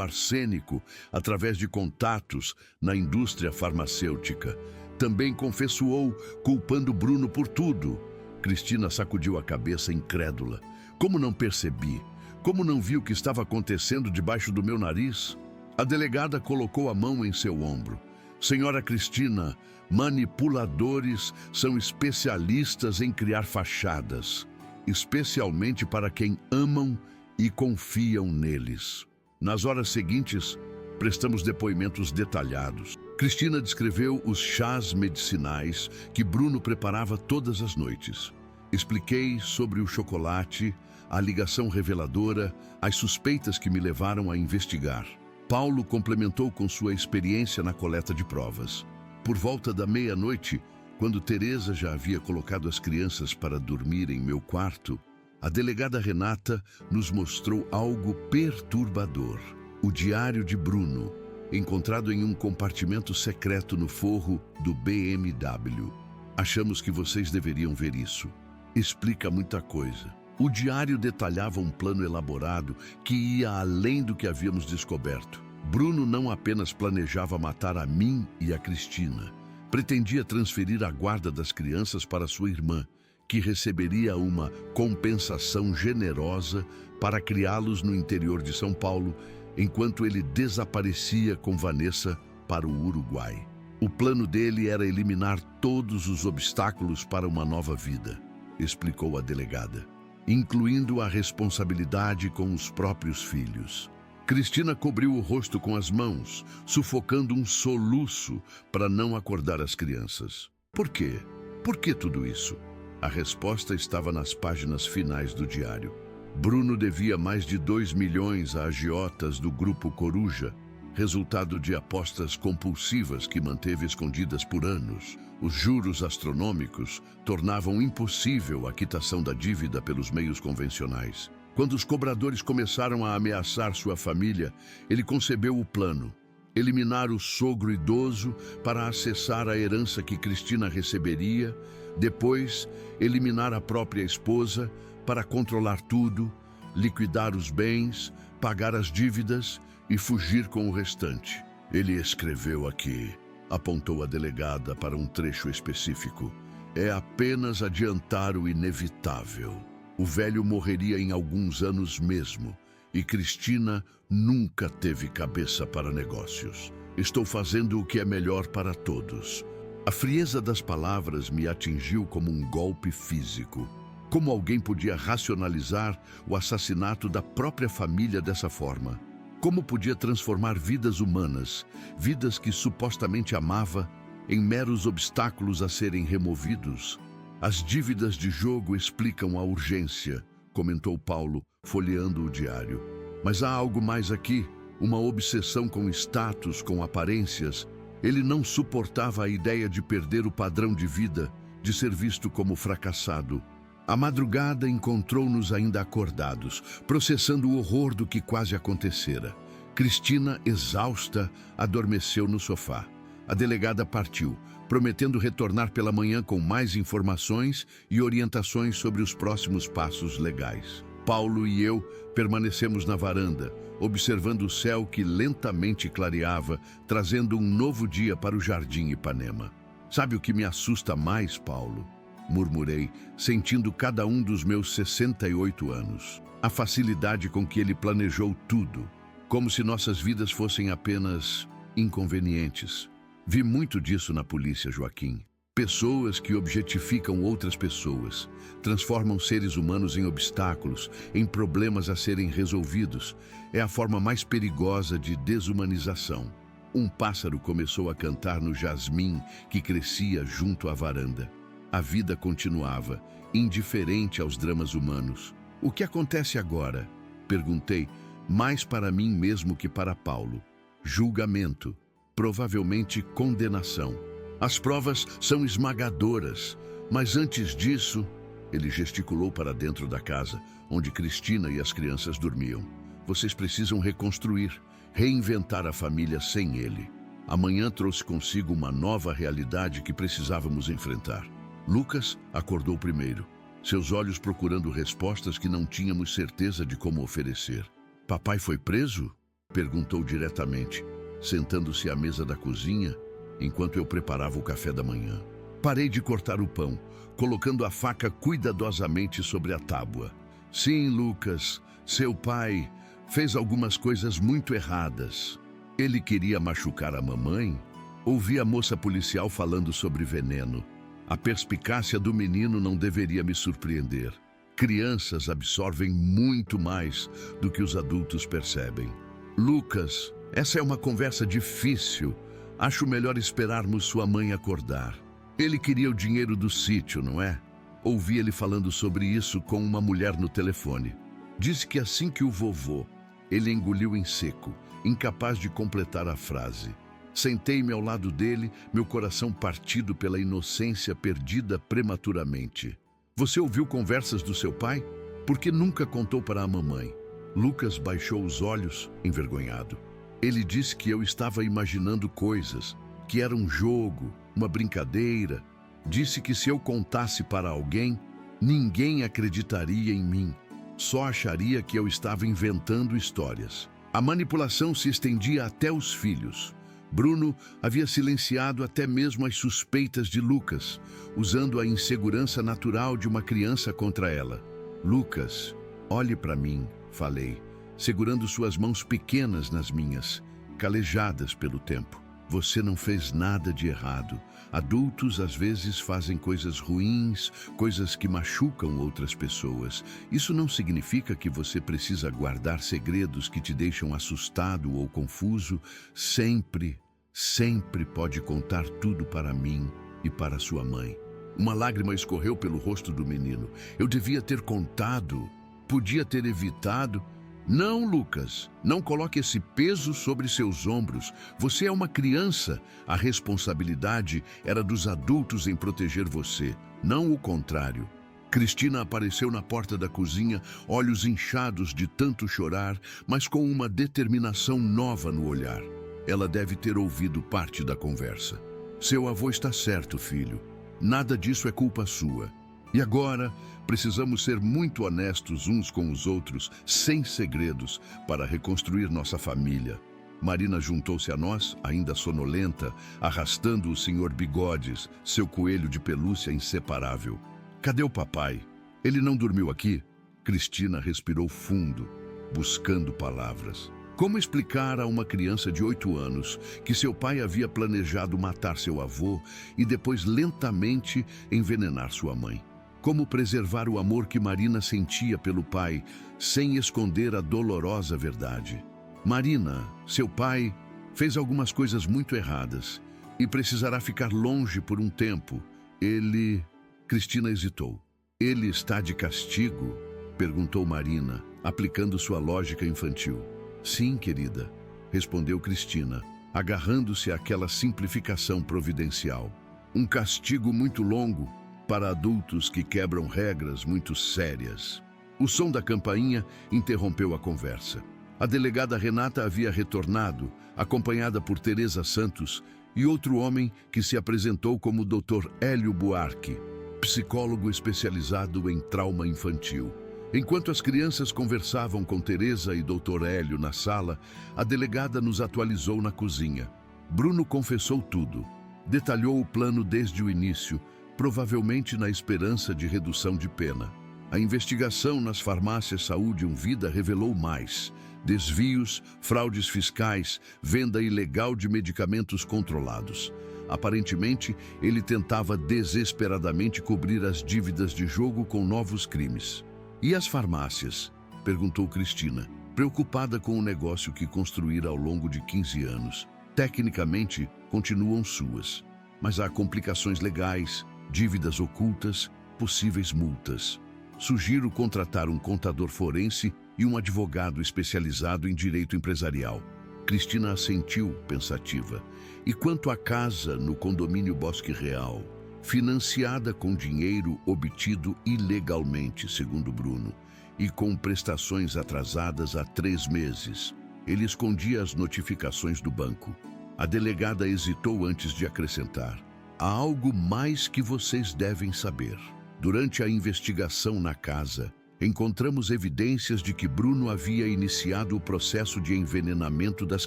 arsênico através de contatos na indústria farmacêutica. Também confessou, culpando Bruno por tudo. Cristina sacudiu a cabeça incrédula. Como não percebi? Como não vi o que estava acontecendo debaixo do meu nariz? A delegada colocou a mão em seu ombro. Senhora Cristina, manipuladores são especialistas em criar fachadas, especialmente para quem amam e confiam neles. Nas horas seguintes, prestamos depoimentos detalhados. Cristina descreveu os chás medicinais que Bruno preparava todas as noites. Expliquei sobre o chocolate, a ligação reveladora, as suspeitas que me levaram a investigar. Paulo complementou com sua experiência na coleta de provas. Por volta da meia-noite, quando Teresa já havia colocado as crianças para dormir em meu quarto, a delegada Renata nos mostrou algo perturbador. O diário de Bruno, encontrado em um compartimento secreto no forro do BMW. Achamos que vocês deveriam ver isso. Explica muita coisa. O diário detalhava um plano elaborado que ia além do que havíamos descoberto. Bruno não apenas planejava matar a mim e a Cristina. Pretendia transferir a guarda das crianças para sua irmã, que receberia uma compensação generosa para criá-los no interior de São Paulo, enquanto ele desaparecia com Vanessa para o Uruguai. O plano dele era eliminar todos os obstáculos para uma nova vida, explicou a delegada, incluindo a responsabilidade com os próprios filhos. Cristina cobriu o rosto com as mãos, sufocando um soluço para não acordar as crianças. Por quê? Por que tudo isso? A resposta estava nas páginas finais do diário. Bruno devia mais de 2 milhões a agiotas do Grupo Coruja, resultado de apostas compulsivas que manteve escondidas por anos. Os juros astronômicos tornavam impossível a quitação da dívida pelos meios convencionais. Quando os cobradores começaram a ameaçar sua família, ele concebeu o plano: eliminar o sogro idoso para acessar a herança que Cristina receberia, depois eliminar a própria esposa para controlar tudo, liquidar os bens, pagar as dívidas e fugir com o restante. Ele escreveu aqui, apontou a delegada para um trecho específico. É apenas adiantar o inevitável. O velho morreria em alguns anos mesmo, e Cristina nunca teve cabeça para negócios. Estou fazendo o que é melhor para todos. A frieza das palavras me atingiu como um golpe físico. Como alguém podia racionalizar o assassinato da própria família dessa forma? Como podia transformar vidas humanas, vidas que supostamente amava, em meros obstáculos a serem removidos? As dívidas de jogo explicam a urgência, comentou Paulo, folheando o diário. Mas há algo mais aqui, uma obsessão com status, com aparências. Ele não suportava a ideia de perder o padrão de vida, de ser visto como fracassado. A madrugada encontrou-nos ainda acordados, processando o horror do que quase acontecera. Cristina, exausta, adormeceu no sofá. A delegada partiu, prometendo retornar pela manhã com mais informações e orientações sobre os próximos passos legais. Paulo e eu permanecemos na varanda, observando o céu que lentamente clareava, trazendo um novo dia para o Jardim Ipanema. "Sabe o que me assusta mais, Paulo?" murmurei, sentindo cada um dos meus 68 anos. A facilidade com que ele planejou tudo, como se nossas vidas fossem apenas inconvenientes. Vi muito disso na polícia, Joaquim. Pessoas que objetificam outras pessoas, transformam seres humanos em obstáculos, em problemas a serem resolvidos. É a forma mais perigosa de desumanização. Um pássaro começou a cantar no jasmim que crescia junto à varanda. A vida continuava, indiferente aos dramas humanos. "O que acontece agora?" perguntei, mais para mim mesmo que para Paulo. "Julgamento, provavelmente condenação. As provas são esmagadoras, mas antes disso..." Ele gesticulou para dentro da casa, onde Cristina e as crianças dormiam. "Vocês precisam reconstruir, reinventar a família sem ele. Amanhã trouxe consigo uma nova realidade que precisávamos enfrentar." Lucas acordou primeiro, seus olhos procurando respostas que não tínhamos certeza de como oferecer. "Papai foi preso?" perguntou diretamente, sentando-se à mesa da cozinha, enquanto eu preparava o café da manhã. Parei de cortar o pão, colocando a faca cuidadosamente sobre a tábua. "Sim, Lucas, seu pai fez algumas coisas muito erradas. Ele queria machucar a mamãe?" Ouvi a moça policial falando sobre veneno. A perspicácia do menino não deveria me surpreender. Crianças absorvem muito mais do que os adultos percebem. "Lucas, essa é uma conversa difícil. Acho melhor esperarmos sua mãe acordar. Ele queria o dinheiro do sítio, não é?" Ouvi ele falando sobre isso com uma mulher no telefone. Disse que assim que o vovô, ele engoliu em seco, incapaz de completar a frase. Sentei-me ao lado dele, meu coração partido pela inocência perdida prematuramente. "Você ouviu conversas do seu pai? Por que nunca contou para a mamãe?" Lucas baixou os olhos, envergonhado. Ele disse que eu estava imaginando coisas, que era um jogo, uma brincadeira. Disse que se eu contasse para alguém, ninguém acreditaria em mim. Só acharia que eu estava inventando histórias. A manipulação se estendia até os filhos. Bruno havia silenciado até mesmo as suspeitas de Lucas, usando a insegurança natural de uma criança contra ela. "Lucas, olhe para mim", falei, segurando suas mãos pequenas nas minhas, calejadas pelo tempo. "Você não fez nada de errado. Adultos às vezes fazem coisas ruins, coisas que machucam outras pessoas. Isso não significa que você precisa guardar segredos que te deixam assustado ou confuso. Sempre, sempre pode contar tudo para mim e para sua mãe." Uma lágrima escorreu pelo rosto do menino. "Eu devia ter contado. Podia ter evitado." "Não, Lucas, não coloque esse peso sobre seus ombros. Você é uma criança. A responsabilidade era dos adultos em proteger você, não o contrário." Cristina apareceu na porta da cozinha, olhos inchados de tanto chorar, mas com uma determinação nova no olhar. Ela deve ter ouvido parte da conversa. "Seu avô está certo, filho. Nada disso é culpa sua. E agora, precisamos ser muito honestos uns com os outros, sem segredos, para reconstruir nossa família." Marina juntou-se a nós, ainda sonolenta, arrastando o Sr. Bigodes, seu coelho de pelúcia inseparável. "Cadê o papai? Ele não dormiu aqui?" Cristina respirou fundo, buscando palavras. Como explicar a uma criança de 8 anos que seu pai havia planejado matar seu avô e depois lentamente envenenar sua mãe? Como preservar o amor que Marina sentia pelo pai, sem esconder a dolorosa verdade? "Marina, seu pai fez algumas coisas muito erradas e precisará ficar longe por um tempo. Ele..." Cristina hesitou. "Ele está de castigo?" perguntou Marina, aplicando sua lógica infantil. "Sim, querida", respondeu Cristina, agarrando-se àquela simplificação providencial. "Um castigo muito longo para adultos que quebram regras muito sérias." O som da campainha interrompeu a conversa. A delegada Renata havia retornado, acompanhada por Teresa Santos, e outro homem que se apresentou como Dr. Hélio Buarque, psicólogo especializado em trauma infantil. Enquanto as crianças conversavam com Teresa e Dr. Hélio na sala, a delegada nos atualizou na cozinha. Bruno confessou tudo. Detalhou o plano desde o início, provavelmente na esperança de redução de pena. A investigação nas farmácias Saúde e Vida revelou mais: desvios, fraudes fiscais, venda ilegal de medicamentos controlados. Aparentemente, ele tentava desesperadamente cobrir as dívidas de jogo com novos crimes. E as farmácias? Perguntou Cristina, preocupada com o negócio que construíra ao longo de 15 anos. Tecnicamente, continuam suas, mas há complicações legais, dívidas ocultas, possíveis multas. Sugiro contratar um contador forense e um advogado especializado em direito empresarial. Cristina assentiu, pensativa. E quanto à casa no condomínio Bosque Real, financiada com dinheiro obtido ilegalmente, segundo Bruno, e com prestações atrasadas há 3 meses. Ele escondia as notificações do banco. A delegada hesitou antes de acrescentar: há algo mais que vocês devem saber. Durante a investigação na casa, encontramos evidências de que Bruno havia iniciado o processo de envenenamento das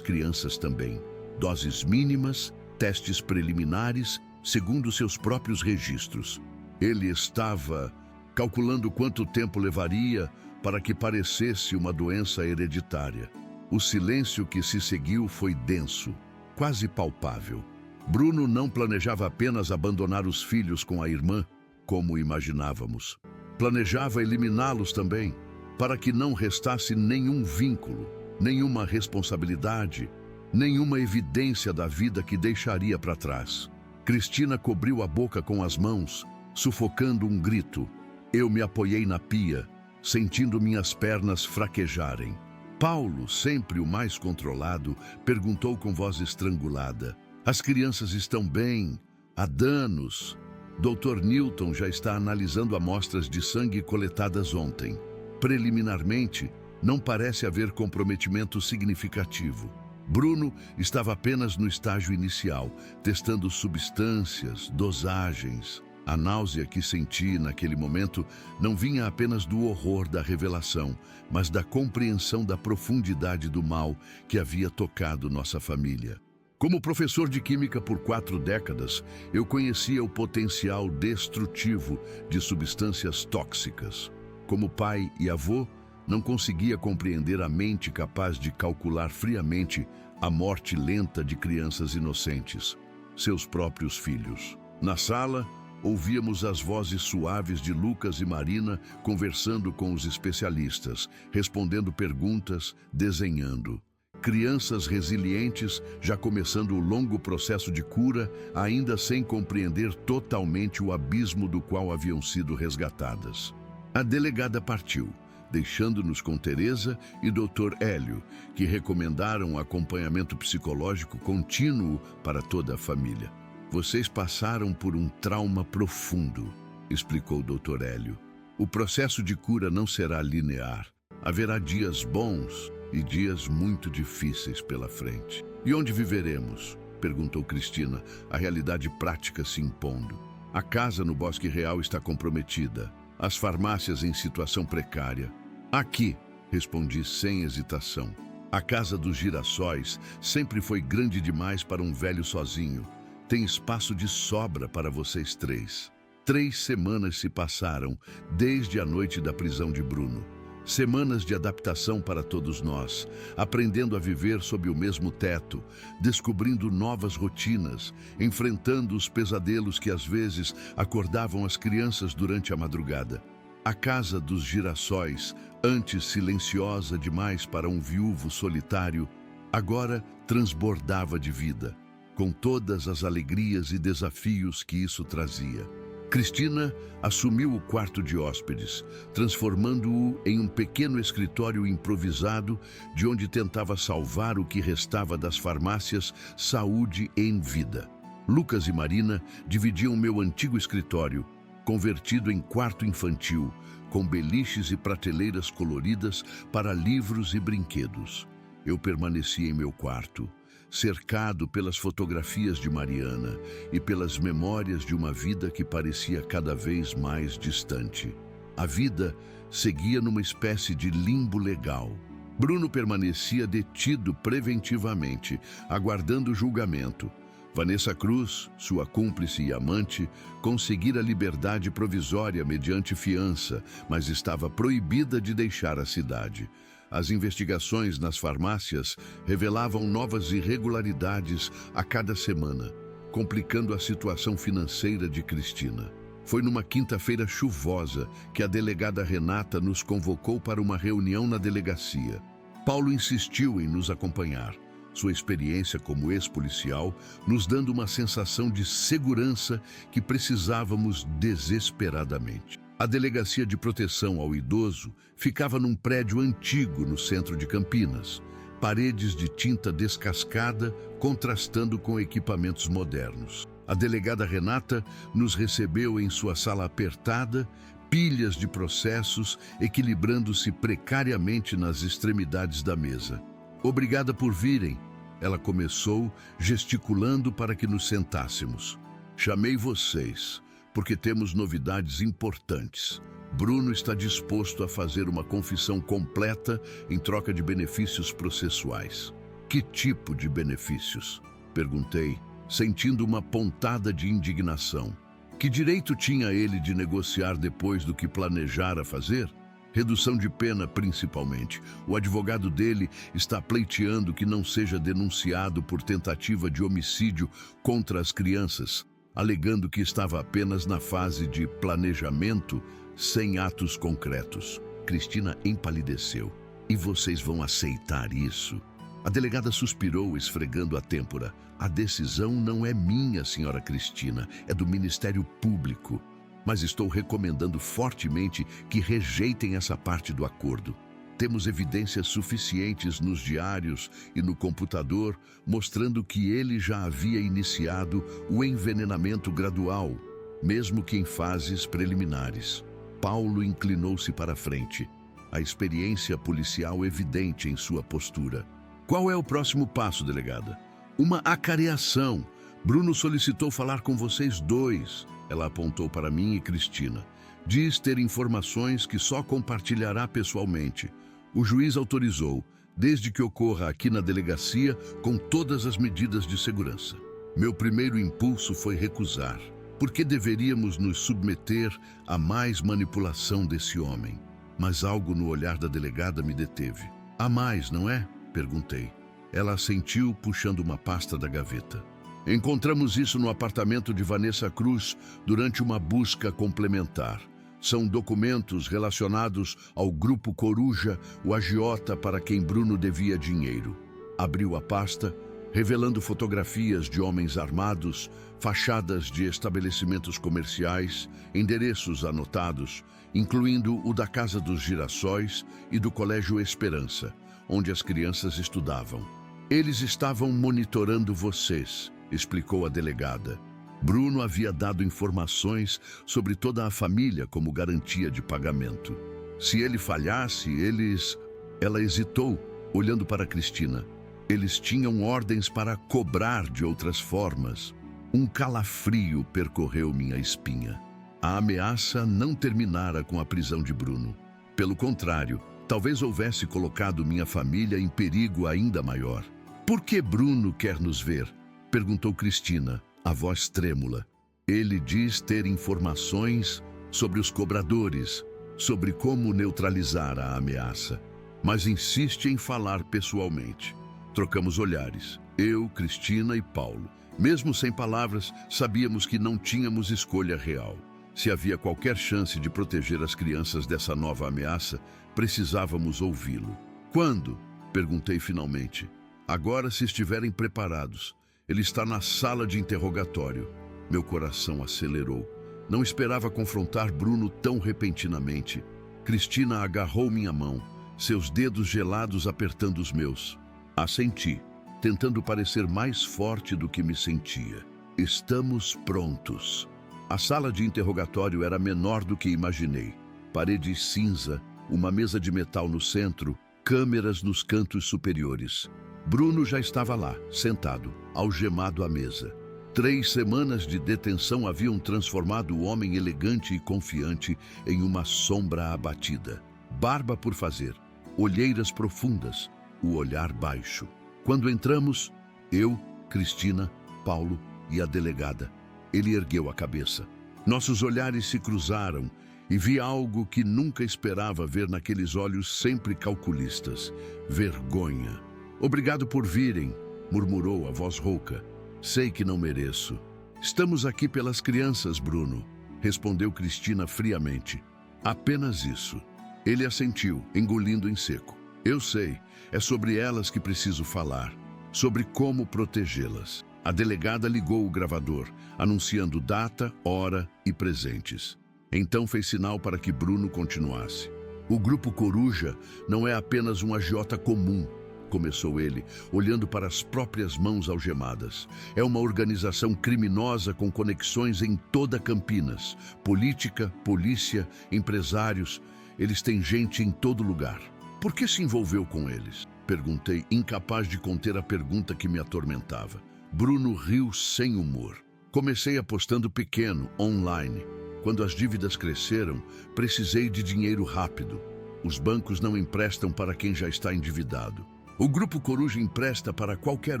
crianças também. Doses mínimas, testes preliminares, segundo seus próprios registros. Ele estava calculando quanto tempo levaria para que parecesse uma doença hereditária. O silêncio que se seguiu foi denso, quase palpável. Bruno não planejava apenas abandonar os filhos com a irmã, como imaginávamos. Planejava eliminá-los também, para que não restasse nenhum vínculo, nenhuma responsabilidade, nenhuma evidência da vida que deixaria para trás. Cristina cobriu a boca com as mãos, sufocando um grito. Eu me apoiei na pia, sentindo minhas pernas fraquejarem. Paulo, sempre o mais controlado, perguntou com voz estrangulada: as crianças estão bem? Há danos? Dr. Newton já está analisando amostras de sangue coletadas ontem. Preliminarmente, não parece haver comprometimento significativo. Bruno estava apenas no estágio inicial, testando substâncias, dosagens. A náusea que senti naquele momento não vinha apenas do horror da revelação, mas da compreensão da profundidade do mal que havia tocado nossa família. Como professor de química por 4 décadas, eu conhecia o potencial destrutivo de substâncias tóxicas. Como pai e avô, não conseguia compreender a mente capaz de calcular friamente a morte lenta de crianças inocentes, seus próprios filhos. Na sala, ouvíamos as vozes suaves de Lucas e Marina conversando com os especialistas, respondendo perguntas, desenhando. Crianças resilientes já começando o longo processo de cura, ainda sem compreender totalmente o abismo do qual haviam sido resgatadas. A delegada partiu, deixando-nos com Teresa e Dr. Hélio, que recomendaram acompanhamento psicológico contínuo para toda a família. Vocês passaram por um trauma profundo, explicou o Dr. Hélio. O processo de cura não será linear. Haverá dias bons e dias muito difíceis pela frente. E onde viveremos? Perguntou Cristina, a realidade prática se impondo. A casa no Bosque Real está comprometida. As farmácias em situação precária. Aqui, respondi sem hesitação. A casa dos Girassóis sempre foi grande demais para um velho sozinho. Tem espaço de sobra para vocês 3. 3 semanas se passaram desde a noite da prisão de Bruno. Semanas de adaptação para todos nós, aprendendo a viver sob o mesmo teto, descobrindo novas rotinas, enfrentando os pesadelos que às vezes acordavam as crianças durante a madrugada. A casa dos Girassóis, antes silenciosa demais para um viúvo solitário, agora transbordava de vida, com todas as alegrias e desafios que isso trazia. Cristina assumiu o quarto de hóspedes, transformando-o em um pequeno escritório improvisado de onde tentava salvar o que restava das farmácias Saúde em Vida. Lucas e Marina dividiam meu antigo escritório, convertido em quarto infantil, com beliches e prateleiras coloridas para livros e brinquedos. Eu permaneci em meu quarto, cercado pelas fotografias de Mariana e pelas memórias de uma vida que parecia cada vez mais distante. A vida seguia numa espécie de limbo legal. Bruno permanecia detido preventivamente, aguardando julgamento. Vanessa Cruz, sua cúmplice e amante, conseguira liberdade provisória mediante fiança, mas estava proibida de deixar a cidade. As investigações nas farmácias revelavam novas irregularidades a cada semana, complicando a situação financeira de Cristina. Foi numa quinta-feira chuvosa que a delegada Renata nos convocou para uma reunião na delegacia. Paulo insistiu em nos acompanhar, sua experiência como ex-policial nos dando uma sensação de segurança que precisávamos desesperadamente. A Delegacia de Proteção ao Idoso ficava num prédio antigo no centro de Campinas, paredes de tinta descascada contrastando com equipamentos modernos. A delegada Renata nos recebeu em sua sala apertada, pilhas de processos equilibrando-se precariamente nas extremidades da mesa. Obrigada por virem, ela começou, gesticulando para que nos sentássemos. Chamei vocês, porque temos novidades importantes. Bruno está disposto a fazer uma confissão completa em troca de benefícios processuais. Que tipo de benefícios? Perguntei, sentindo uma pontada de indignação. Que direito tinha ele de negociar depois do que planejara fazer? Redução de pena, principalmente. O advogado dele está pleiteando que não seja denunciado por tentativa de homicídio contra as crianças, alegando que estava apenas na fase de planejamento, sem atos concretos. Cristina empalideceu. E vocês vão aceitar isso? A delegada suspirou, esfregando a têmpora. A decisão não é minha, senhora Cristina, é do Ministério Público. Mas estou recomendando fortemente que rejeitem essa parte do acordo. Temos evidências suficientes nos diários e no computador mostrando que ele já havia iniciado o envenenamento gradual, mesmo que em fases preliminares. Paulo inclinou-se para a frente, a experiência policial evidente em sua postura. Qual é o próximo passo, delegada? Uma acareação. Bruno solicitou falar com vocês dois. Ela apontou para mim e Cristina. Diz ter informações que só compartilhará pessoalmente. O juiz autorizou, desde que ocorra aqui na delegacia, com todas as medidas de segurança. Meu primeiro impulso foi recusar. Por que deveríamos nos submeter a mais manipulação desse homem? Mas algo no olhar da delegada me deteve. Há mais, não é? Perguntei. Ela assentiu, puxando uma pasta da gaveta. Encontramos isso no apartamento de Vanessa Cruz durante uma busca complementar. São documentos relacionados ao Grupo Coruja, o agiota para quem Bruno devia dinheiro. Abriu a pasta, revelando fotografias de homens armados, fachadas de estabelecimentos comerciais, endereços anotados, incluindo o da Casa dos Girassóis e do Colégio Esperança, onde as crianças estudavam. Eles estavam monitorando vocês, explicou a delegada. Bruno havia dado informações sobre toda a família como garantia de pagamento. Se ele falhasse, eles... Ela hesitou, olhando para Cristina. Eles tinham ordens para cobrar de outras formas. Um calafrio percorreu minha espinha. A ameaça não terminara com a prisão de Bruno. Pelo contrário, talvez houvesse colocado minha família em perigo ainda maior. Por que Bruno quer nos ver? Perguntou Cristina, a voz trêmula. Ele diz ter informações sobre os cobradores, sobre como neutralizar a ameaça, mas insiste em falar pessoalmente. Trocamos olhares, eu, Cristina e Paulo. Mesmo sem palavras, sabíamos que não tínhamos escolha real. Se havia qualquer chance de proteger as crianças dessa nova ameaça, precisávamos ouvi-lo. Quando? Perguntei finalmente. Agora, se estiverem preparados. Ele está na sala de interrogatório. Meu coração acelerou. Não esperava confrontar Bruno tão repentinamente. Cristina agarrou minha mão, seus dedos gelados apertando os meus. Assenti, tentando parecer mais forte do que me sentia. Estamos prontos. A sala de interrogatório era menor do que imaginei. Paredes cinza, uma mesa de metal no centro, câmeras nos cantos superiores. Bruno já estava lá, sentado, algemado à mesa. 3 semanas de detenção haviam transformado o homem elegante e confiante em uma sombra abatida. Barba por fazer, olheiras profundas, o olhar baixo. Quando entramos, eu, Cristina, Paulo e a delegada, ele ergueu a cabeça. Nossos olhares se cruzaram e vi algo que nunca esperava ver naqueles olhos sempre calculistas. Vergonha. "Obrigado por virem", murmurou a voz rouca. "Sei que não mereço." "Estamos aqui pelas crianças, Bruno", respondeu Cristina friamente. "Apenas isso." Ele assentiu, engolindo em seco. "Eu sei, é sobre elas que preciso falar, sobre como protegê-las." A delegada ligou o gravador, anunciando data, hora e presentes. Então fez sinal para que Bruno continuasse. "O Grupo Coruja não é apenas um agiota comum", começou ele, olhando para as próprias mãos algemadas. "É uma organização criminosa com conexões em toda Campinas. Política, polícia, empresários, eles têm gente em todo lugar." "Por que se envolveu com eles?" perguntei, incapaz de conter a pergunta que me atormentava. Bruno riu sem humor. "Comecei apostando pequeno, online. Quando as dívidas cresceram, precisei de dinheiro rápido. Os bancos não emprestam para quem já está endividado. O Grupo Coruja empresta para qualquer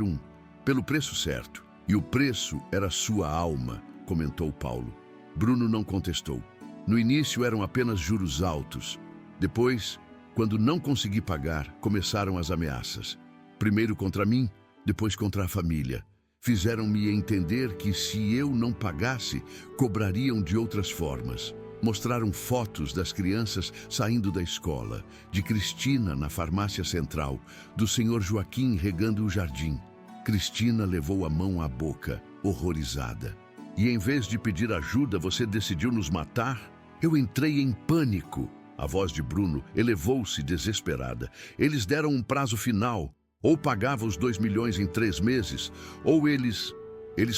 um, pelo preço certo. E o preço era sua alma", comentou Paulo. Bruno não contestou. "No início eram apenas juros altos. Depois, quando não consegui pagar, começaram as ameaças. Primeiro contra mim, depois contra a família. Fizeram-me entender que se eu não pagasse, cobrariam de outras formas. Mostraram fotos das crianças saindo da escola, de Cristina na farmácia central, do senhor Joaquim regando o jardim. Cristina levou a mão à boca, horrorizada. "E em vez de pedir ajuda, você decidiu nos matar?" Eu entrei em pânico. A voz de Bruno elevou-se desesperada. "Eles deram um prazo final. Ou pagava os 2 milhões em 3 meses, ou eles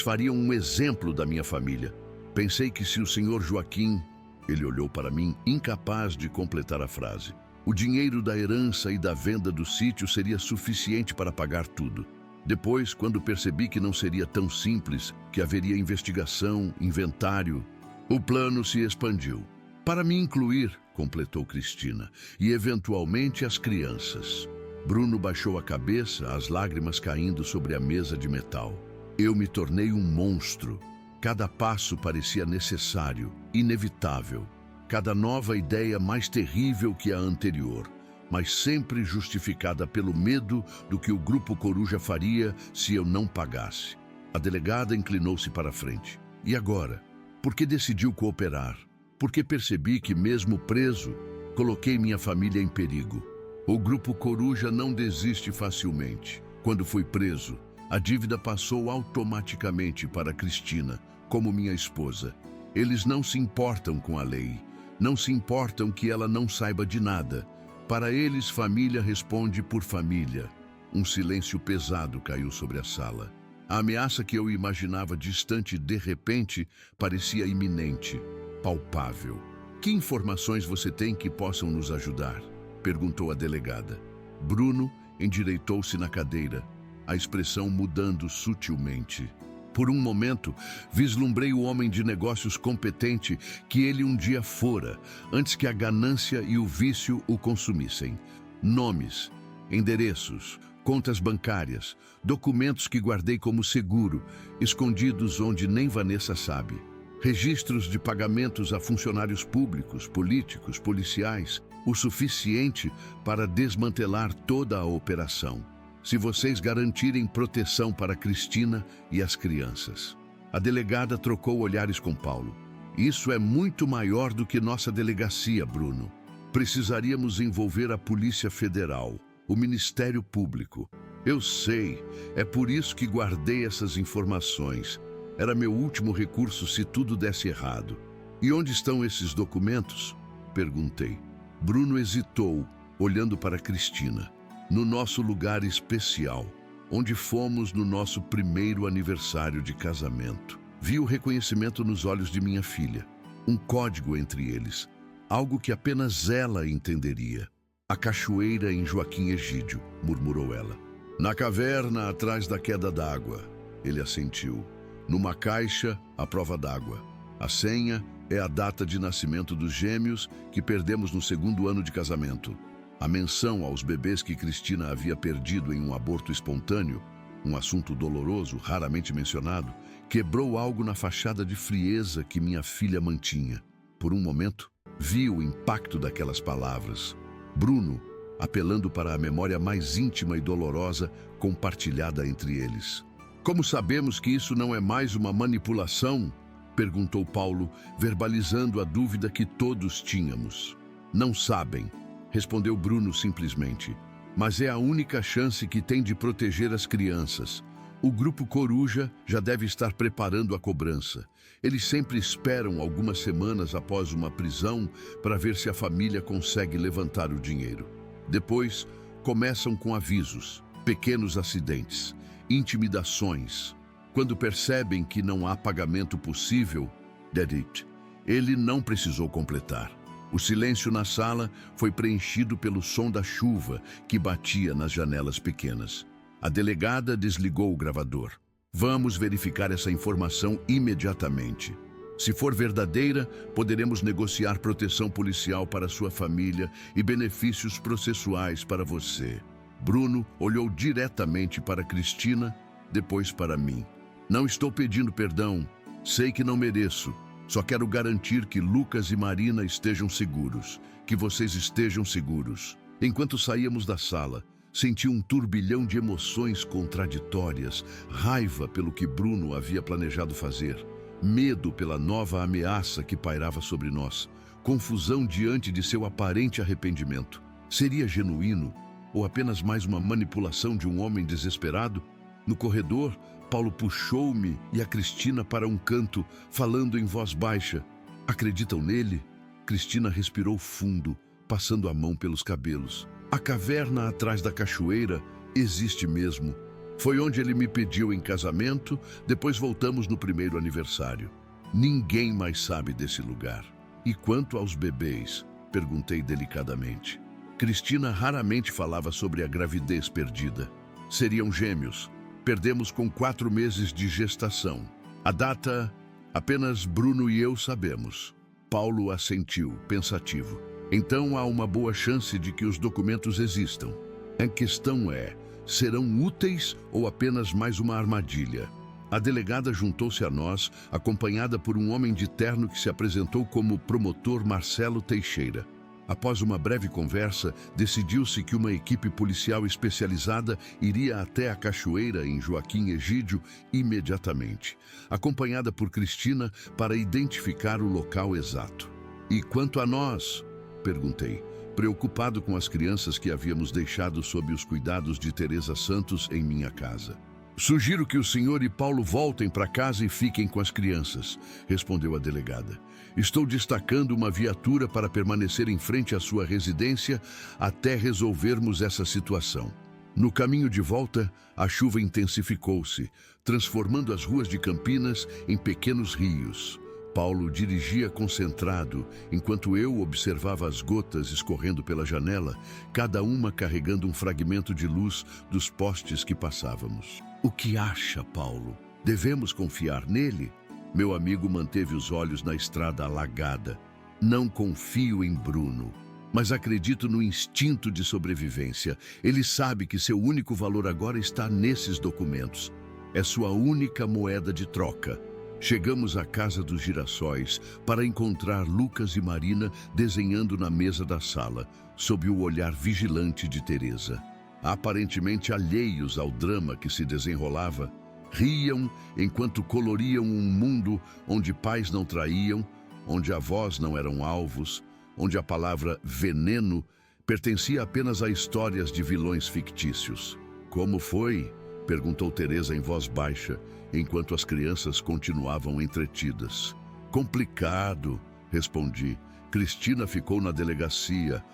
fariam um exemplo da minha família. Pensei que se o senhor Joaquim..." Ele olhou para mim, incapaz de completar a frase. "O dinheiro da herança e da venda do sítio seria suficiente para pagar tudo. Depois, quando percebi que não seria tão simples, que haveria investigação, inventário, o plano se expandiu. Para me incluir", completou Cristina, "e eventualmente as crianças." Bruno baixou a cabeça, as lágrimas caindo sobre a mesa de metal. Eu me tornei um monstro. Cada passo parecia necessário, inevitável. Cada nova ideia mais terrível que a anterior, mas sempre justificada pelo medo do que o Grupo Coruja faria se eu não pagasse. A delegada inclinou-se para a frente. "E agora? Por que decidiu cooperar? Porque percebi que, mesmo preso, coloquei minha família em perigo. O Grupo Coruja não desiste facilmente. Quando fui preso, a dívida passou automaticamente para Cristina, como minha esposa. Eles não se importam com a lei, não se importam que ela não saiba de nada. Para eles, família responde por família." Um silêncio pesado caiu sobre a sala. A ameaça que eu imaginava distante de repente parecia iminente, palpável. "Que informações você tem que possam nos ajudar?" perguntou a delegada. Bruno endireitou-se na cadeira, a expressão mudando sutilmente. Por um momento, vislumbrei o homem de negócios competente que ele um dia fora, antes que a ganância e o vício o consumissem. Nomes, endereços, contas bancárias, documentos que guardei como seguro, escondidos onde nem Vanessa sabe. Registros de pagamentos a funcionários públicos, políticos, policiais, o suficiente para desmantelar toda a operação. Se vocês garantirem proteção para Cristina e as crianças." A delegada trocou olhares com Paulo. "Isso é muito maior do que nossa delegacia, Bruno. Precisaríamos envolver a Polícia Federal, o Ministério Público." "Eu sei, é por isso que guardei essas informações. Era meu último recurso se tudo desse errado." "E onde estão esses documentos?" perguntei. Bruno hesitou, olhando para Cristina. "No nosso lugar especial, onde fomos no nosso primeiro aniversário de casamento." Vi o reconhecimento nos olhos de minha filha. Um código entre eles, algo que apenas ela entenderia. "A cachoeira em Joaquim Egídio", murmurou ela. Na caverna atrás da queda d'água, ele assentiu. Numa caixa, a prova d'água. A senha é a data de nascimento dos gêmeos que perdemos no 2º ano de casamento. A menção aos bebês que Cristina havia perdido em um aborto espontâneo, um assunto doloroso, raramente mencionado, quebrou algo na fachada de frieza que minha filha mantinha. Por um momento, vi o impacto daquelas palavras. Bruno, apelando para a memória mais íntima e dolorosa compartilhada entre eles. Como sabemos que isso não é mais uma manipulação? Perguntou Paulo, verbalizando a dúvida que todos tínhamos. Não sabem, respondeu Bruno simplesmente. Mas é a única chance que tem de proteger as crianças. O grupo Coruja já deve estar preparando a cobrança. Eles sempre esperam algumas semanas após uma prisão para ver se a família consegue levantar o dinheiro. Depois, começam com avisos, pequenos acidentes, intimidações. Quando percebem que não há pagamento possível, that's it. Ele não precisou completar. O silêncio na sala foi preenchido pelo som da chuva que batia nas janelas pequenas. A delegada desligou o gravador. Vamos verificar essa informação imediatamente. Se for verdadeira, poderemos negociar proteção policial para sua família e benefícios processuais para você. Bruno olhou diretamente para Cristina, depois para mim. Não estou pedindo perdão. Sei que não mereço. Só quero garantir que Lucas e Marina estejam seguros, que vocês estejam seguros. Enquanto saíamos da sala, senti um turbilhão de emoções contraditórias, raiva pelo que Bruno havia planejado fazer, medo pela nova ameaça que pairava sobre nós, confusão diante de seu aparente arrependimento. Seria genuíno ou apenas mais uma manipulação de um homem desesperado? No corredor, Paulo puxou-me e a Cristina para um canto, falando em voz baixa. Acreditam nele? Cristina respirou fundo, passando a mão pelos cabelos. A caverna atrás da cachoeira existe mesmo. Foi onde ele me pediu em casamento, depois voltamos no 1º aniversário. Ninguém mais sabe desse lugar. E quanto aos bebês? Perguntei delicadamente. Cristina raramente falava sobre a gravidez perdida. Seriam gêmeos. Perdemos com 4 meses de gestação. A data, apenas Bruno e eu sabemos. Paulo assentiu, pensativo. Então há uma boa chance de que os documentos existam. A questão é, serão úteis ou apenas mais uma armadilha? A delegada juntou-se a nós, acompanhada por um homem de terno que se apresentou como promotor Marcelo Teixeira. Após uma breve conversa, decidiu-se que uma equipe policial especializada iria até a cachoeira em Joaquim Egídio imediatamente, acompanhada por Cristina para identificar o local exato. E quanto a nós? Perguntei, preocupado com as crianças que havíamos deixado sob os cuidados de Teresa Santos em minha casa. Sugiro que o senhor e Paulo voltem para casa e fiquem com as crianças, respondeu a delegada. Estou destacando uma viatura para permanecer em frente à sua residência até resolvermos essa situação. No caminho de volta, a chuva intensificou-se, transformando as ruas de Campinas em pequenos rios. Paulo dirigia concentrado, enquanto eu observava as gotas escorrendo pela janela, cada uma carregando um fragmento de luz dos postes que passávamos. O que acha, Paulo? Devemos confiar nele? Meu amigo manteve os olhos na estrada alagada. Não confio em Bruno, mas acredito no instinto de sobrevivência. Ele sabe que seu único valor agora está nesses documentos. É sua única moeda de troca. Chegamos à Casa dos Girassóis para encontrar Lucas e Marina desenhando na mesa da sala, sob o olhar vigilante de Teresa. Aparentemente alheios ao drama que se desenrolava, riam enquanto coloriam um mundo onde pais não traíam, onde avós não eram alvos, onde a palavra veneno pertencia apenas a histórias de vilões fictícios. Como foi? Perguntou Teresa em voz baixa, enquanto as crianças continuavam entretidas. Complicado, respondi. Cristina ficou na delegacia.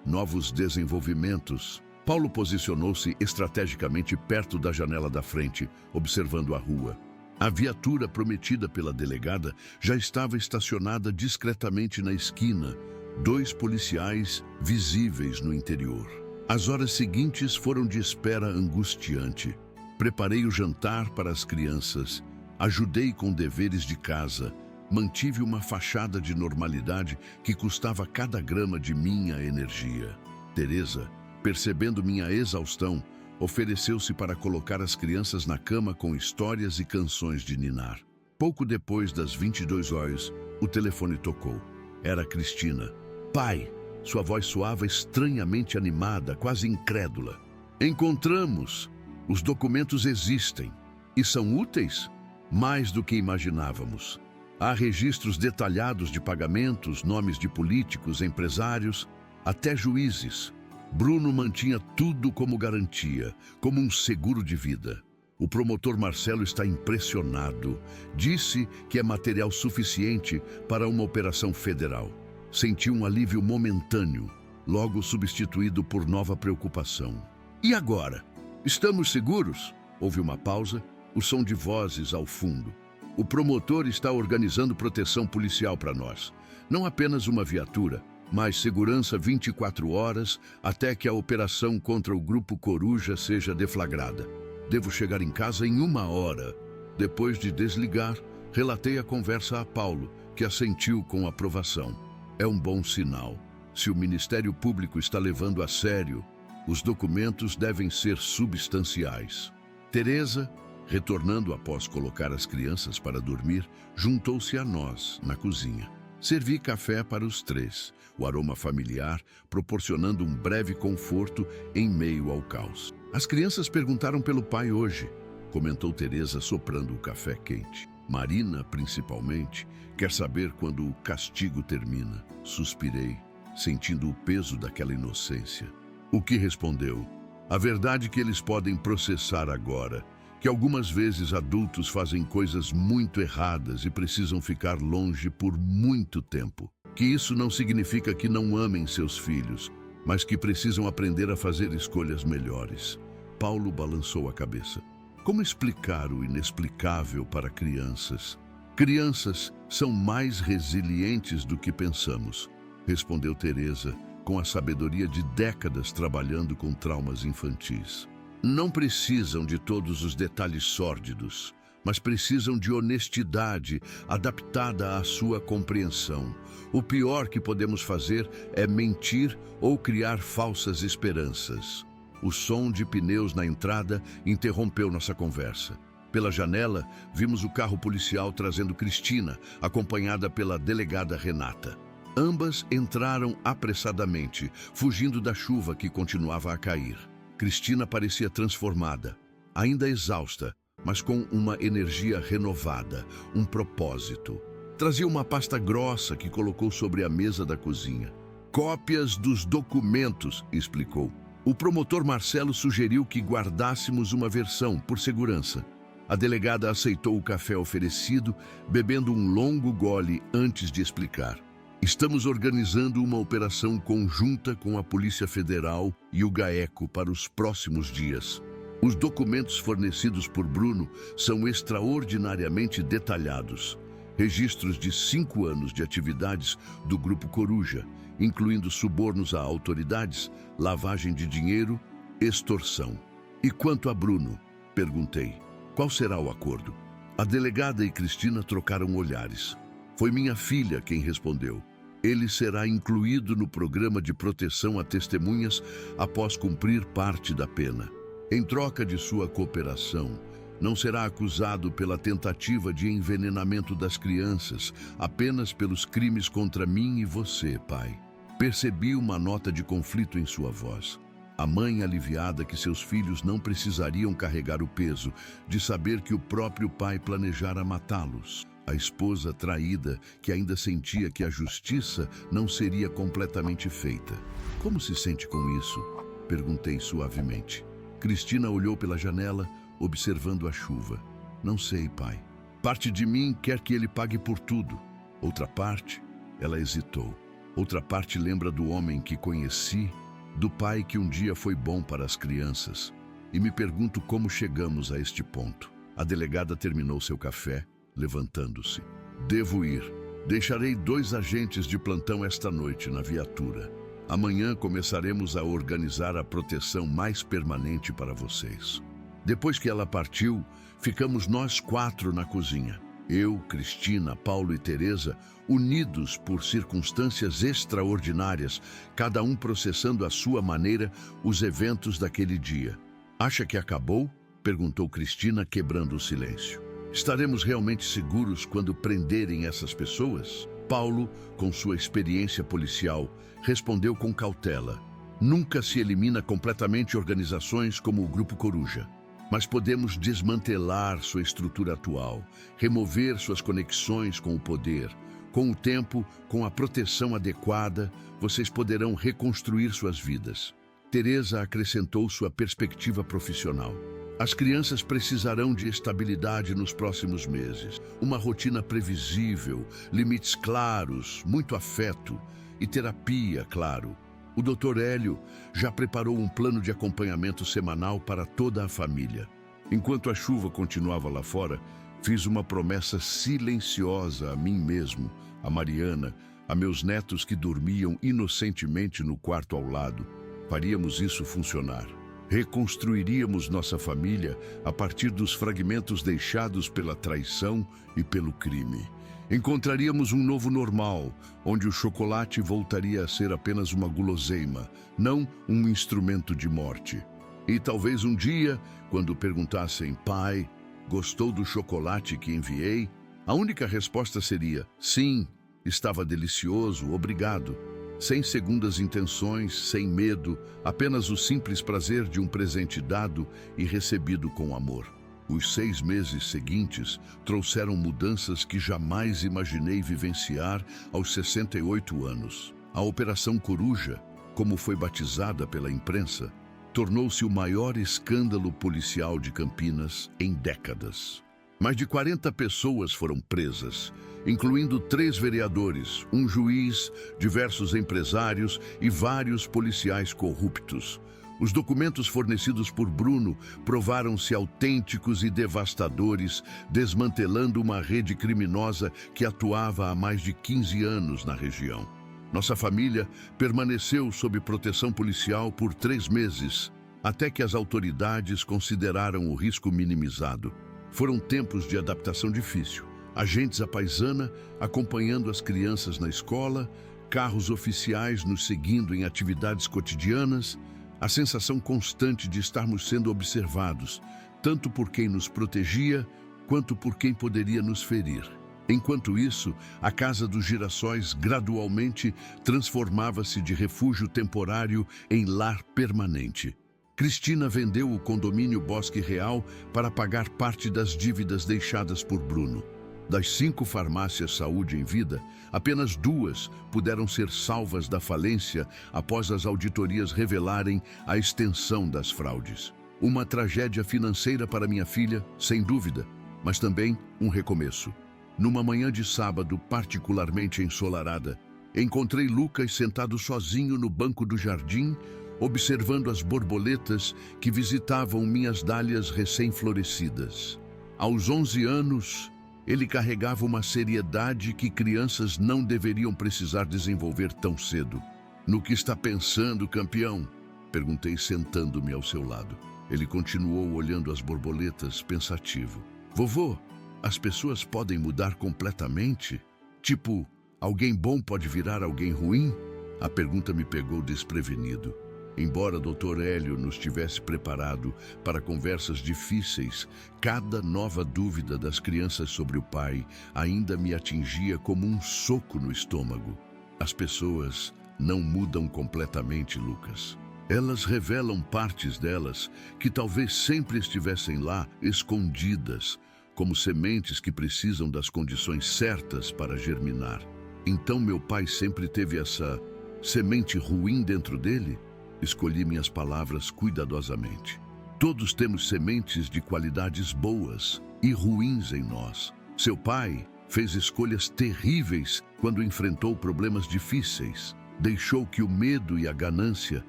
Novos desenvolvimentos. Paulo posicionou-se estrategicamente perto da janela da frente, observando a rua. A viatura prometida pela delegada já estava estacionada discretamente na esquina, 2 policiais visíveis no interior. As horas seguintes foram de espera angustiante. Preparei o jantar para as crianças, ajudei com deveres de casa, mantive uma fachada de normalidade que custava cada grama de minha energia. Teresa, percebendo minha exaustão, ofereceu-se para colocar as crianças na cama com histórias e canções de ninar. Pouco depois das 22 horas, o telefone tocou. Era Cristina. Pai, sua voz soava estranhamente animada, quase incrédula. Encontramos. Os documentos existem. E são úteis? Mais do que imaginávamos. Há registros detalhados de pagamentos, nomes de políticos, empresários, até juízes. Bruno mantinha tudo como garantia, como um seguro de vida. O promotor Marcelo está impressionado. Disse que é material suficiente para uma operação federal. Sentiu um alívio momentâneo, logo substituído por nova preocupação. E agora? Estamos seguros? Houve uma pausa, o som de vozes ao fundo. O promotor está organizando proteção policial para nós. Não apenas uma viatura, mas segurança 24 horas até que a operação contra o Grupo Coruja seja deflagrada. Devo chegar em casa em 1 hora. Depois de desligar, relatei a conversa a Paulo, que assentiu com aprovação. É um bom sinal. Se o Ministério Público está levando a sério, os documentos devem ser substanciais. Teresa, retornando após colocar as crianças para dormir, juntou-se a nós na cozinha. Servi café para os 3, o aroma familiar proporcionando um breve conforto em meio ao caos. As crianças perguntaram pelo pai hoje, comentou Teresa soprando o café quente. Marina, principalmente, quer saber quando o castigo termina. Suspirei, sentindo o peso daquela inocência. O que respondeu? A verdade que eles podem processar agora, que algumas vezes adultos fazem coisas muito erradas e precisam ficar longe por muito tempo. Que isso não significa que não amem seus filhos, mas que precisam aprender a fazer escolhas melhores. Paulo balançou a cabeça. Como explicar o inexplicável para crianças? Crianças são mais resilientes do que pensamos, respondeu Teresa, com a sabedoria de décadas trabalhando com traumas infantis. Não precisam de todos os detalhes sórdidos, mas precisam de honestidade adaptada à sua compreensão. O pior que podemos fazer é mentir ou criar falsas esperanças. O som de pneus na entrada interrompeu nossa conversa. Pela janela, vimos o carro policial trazendo Cristina, acompanhada pela delegada Renata. Ambas entraram apressadamente, fugindo da chuva que continuava a cair. Cristina parecia transformada, ainda exausta, mas com uma energia renovada, um propósito. Trazia uma pasta grossa que colocou sobre a mesa da cozinha. Cópias dos documentos, explicou. O promotor Marcelo sugeriu que guardássemos uma versão, por segurança. A delegada aceitou o café oferecido, bebendo um longo gole antes de explicar. Estamos organizando uma operação conjunta com a Polícia Federal e o GAECO para os próximos dias. Os documentos fornecidos por Bruno são extraordinariamente detalhados. Registros de 5 anos de atividades do Grupo Coruja, incluindo subornos a autoridades, lavagem de dinheiro, extorsão. E quanto a Bruno? Perguntei. Qual será o acordo? A delegada e Cristina trocaram olhares. Foi minha filha quem respondeu. Ele será incluído no programa de proteção a testemunhas após cumprir parte da pena. Em troca de sua cooperação, não será acusado pela tentativa de envenenamento das crianças, apenas pelos crimes contra mim e você, pai. Percebi uma nota de conflito em sua voz. A mãe aliviada que seus filhos não precisariam carregar o peso de saber que o próprio pai planejara matá-los. A esposa traída que ainda sentia que a justiça não seria completamente feita. Como se sente com isso? Perguntei suavemente. Cristina olhou pela janela, observando a chuva. Não sei, pai. Parte de mim quer que ele pague por tudo. Outra parte, ela hesitou. Outra parte lembra do homem que conheci, do pai que um dia foi bom para as crianças. E me pergunto como chegamos a este ponto. A delegada terminou seu café, levantando-se. Devo ir. Deixarei 2 agentes de plantão esta noite na viatura. Amanhã começaremos a organizar a proteção mais permanente para vocês. Depois que ela partiu, ficamos nós 4 na cozinha. Eu, Cristina, Paulo e Teresa, unidos por circunstâncias extraordinárias, cada um processando à sua maneira os eventos daquele dia. Acha que acabou? Perguntou Cristina, quebrando o silêncio. Estaremos realmente seguros quando prenderem essas pessoas? Paulo, com sua experiência policial, respondeu com cautela. Nunca se elimina completamente organizações como o Grupo Coruja. Mas podemos desmantelar sua estrutura atual, remover suas conexões com o poder. Com o tempo, com a proteção adequada, vocês poderão reconstruir suas vidas. Teresa acrescentou sua perspectiva profissional. As crianças precisarão de estabilidade nos próximos meses, uma rotina previsível, limites claros, muito afeto e terapia, claro. O Dr. Hélio já preparou um plano de acompanhamento semanal para toda a família. Enquanto a chuva continuava lá fora, fiz uma promessa silenciosa a mim mesmo, a Mariana, a meus netos que dormiam inocentemente no quarto ao lado. Faríamos isso funcionar. Reconstruiríamos nossa família a partir dos fragmentos deixados pela traição e pelo crime. Encontraríamos um novo normal, onde o chocolate voltaria a ser apenas uma guloseima, não um instrumento de morte. E talvez um dia, quando perguntassem, pai, gostou do chocolate que enviei? A única resposta seria, sim, estava delicioso, obrigado. Sem segundas intenções, sem medo, apenas o simples prazer de um presente dado e recebido com amor. Os 6 meses seguintes trouxeram mudanças que jamais imaginei vivenciar aos 68 anos. A Operação Coruja, como foi batizada pela imprensa, tornou-se o maior escândalo policial de Campinas em décadas. Mais de 40 pessoas foram presas, incluindo 3 vereadores, um juiz, diversos empresários e vários policiais corruptos. Os documentos fornecidos por Bruno provaram-se autênticos e devastadores, desmantelando uma rede criminosa que atuava há mais de 15 anos na região. Nossa família permaneceu sob proteção policial por 3 meses, até que as autoridades consideraram o risco minimizado. Foram tempos de adaptação difícil. Agentes à paisana acompanhando as crianças na escola, carros oficiais nos seguindo em atividades cotidianas, a sensação constante de estarmos sendo observados, tanto por quem nos protegia, quanto por quem poderia nos ferir. Enquanto isso, a Casa dos Girassóis gradualmente transformava-se de refúgio temporário em lar permanente. Cristina vendeu o condomínio Bosque Real para pagar parte das dívidas deixadas por Bruno. Das 5 farmácias saúde em vida, apenas 2 puderam ser salvas da falência após as auditorias revelarem a extensão das fraudes. Uma tragédia financeira para minha filha, sem dúvida, mas também um recomeço. Numa manhã de sábado particularmente ensolarada, encontrei Lucas sentado sozinho no banco do jardim, observando as borboletas que visitavam minhas dálias recém-florescidas. Aos 11 anos, ele carregava uma seriedade que crianças não deveriam precisar desenvolver tão cedo. No que está pensando, campeão? Perguntei sentando-me ao seu lado. Ele continuou olhando as borboletas, pensativo. Vovô, as pessoas podem mudar completamente? Tipo, alguém bom pode virar alguém ruim? A pergunta me pegou desprevenido. Embora Dr. Hélio nos tivesse preparado para conversas difíceis, cada nova dúvida das crianças sobre o pai ainda me atingia como um soco no estômago. As pessoas não mudam completamente, Lucas. Elas revelam partes delas que talvez sempre estivessem lá, escondidas, como sementes que precisam das condições certas para germinar. Então meu pai sempre teve essa semente ruim dentro dele? Escolhi minhas palavras cuidadosamente. Todos temos sementes de qualidades boas e ruins em nós. Seu pai fez escolhas terríveis quando enfrentou problemas difíceis. Deixou que o medo e a ganância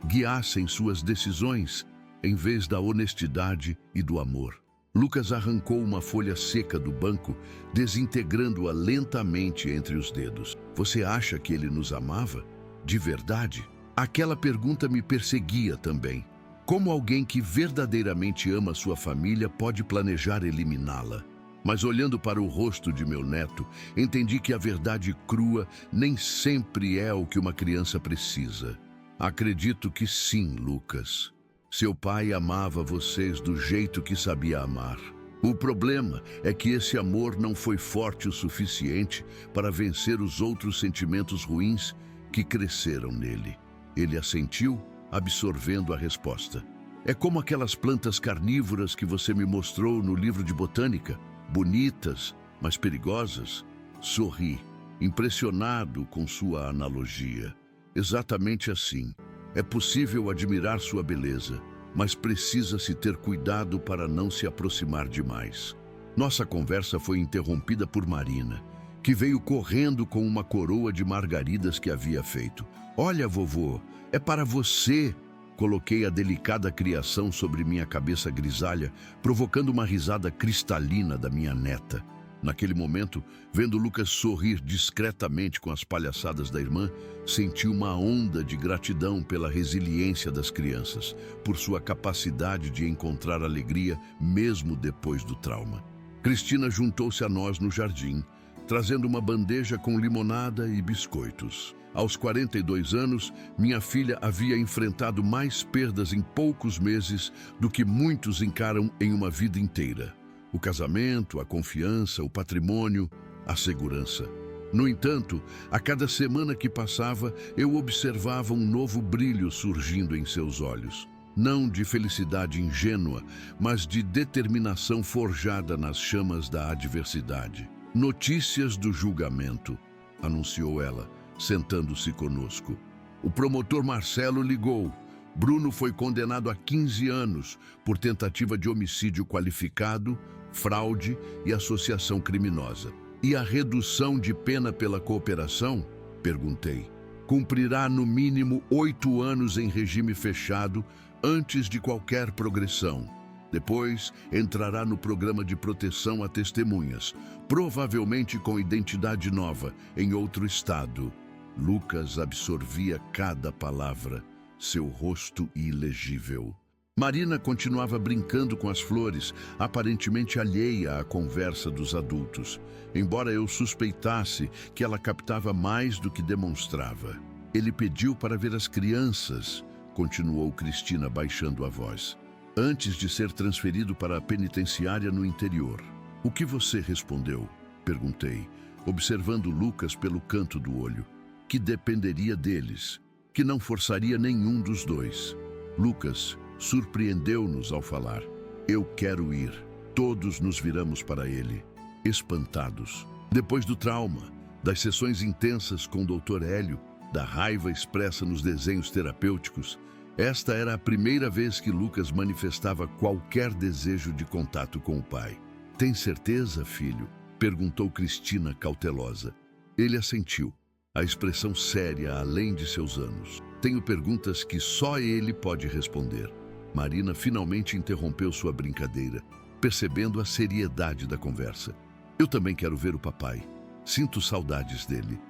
guiassem suas decisões, em vez da honestidade e do amor. Lucas arrancou uma folha seca do banco, desintegrando-a lentamente entre os dedos. Você acha que ele nos amava? De verdade? Aquela pergunta me perseguia também. Como alguém que verdadeiramente ama sua família pode planejar eliminá-la? Mas olhando para o rosto de meu neto, entendi que a verdade crua nem sempre é o que uma criança precisa. Acredito que sim, Lucas. Seu pai amava vocês do jeito que sabia amar. O problema é que esse amor não foi forte o suficiente para vencer os outros sentimentos ruins que cresceram nele. Ele assentiu, absorvendo a resposta. É como aquelas plantas carnívoras que você me mostrou no livro de botânica, bonitas, mas perigosas. Sorri, impressionado com sua analogia. Exatamente assim. É possível admirar sua beleza, mas precisa-se ter cuidado para não se aproximar demais. Nossa conversa foi interrompida por Marina, que veio correndo com uma coroa de margaridas que havia feito. Olha, vovô, é para você. Coloquei a delicada criação sobre minha cabeça grisalha, provocando uma risada cristalina da minha neta. Naquele momento, vendo Lucas sorrir discretamente com as palhaçadas da irmã, senti uma onda de gratidão pela resiliência das crianças, por sua capacidade de encontrar alegria mesmo depois do trauma. Cristina juntou-se a nós no jardim, trazendo uma bandeja com limonada e biscoitos. Aos 42 anos, minha filha havia enfrentado mais perdas em poucos meses do que muitos encaram em uma vida inteira. O casamento, a confiança, o patrimônio, a segurança. No entanto, a cada semana que passava, eu observava um novo brilho surgindo em seus olhos. Não de felicidade ingênua, mas de determinação forjada nas chamas da adversidade. Notícias do julgamento, anunciou ela, sentando-se conosco. O promotor Marcelo ligou. Bruno foi condenado a 15 anos por tentativa de homicídio qualificado, fraude e associação criminosa. E a redução de pena pela cooperação? Perguntei. Cumprirá no mínimo 8 anos em regime fechado antes de qualquer progressão. Depois, entrará no programa de proteção a testemunhas, provavelmente com identidade nova, em outro estado. Lucas absorvia cada palavra, seu rosto ilegível. Marina continuava brincando com as flores, aparentemente alheia à conversa dos adultos, embora eu suspeitasse que ela captava mais do que demonstrava. Ele pediu para ver as crianças, continuou Cristina baixando a voz, antes de ser transferido para a penitenciária no interior. O que você respondeu? Perguntei, observando Lucas pelo canto do olho. Que dependeria deles, que não forçaria nenhum dos dois. Lucas surpreendeu-nos ao falar. Eu quero ir. Todos nos viramos para ele, espantados. Depois do trauma, das sessões intensas com o Dr. Hélio, da raiva expressa nos desenhos terapêuticos, esta era a primeira vez que Lucas manifestava qualquer desejo de contato com o pai. Tem certeza, filho? Perguntou Cristina cautelosa. Ele assentiu, a expressão séria além de seus anos. Tenho perguntas que só ele pode responder. Marina finalmente interrompeu sua brincadeira, percebendo a seriedade da conversa. Eu também quero ver o papai. Sinto saudades dele.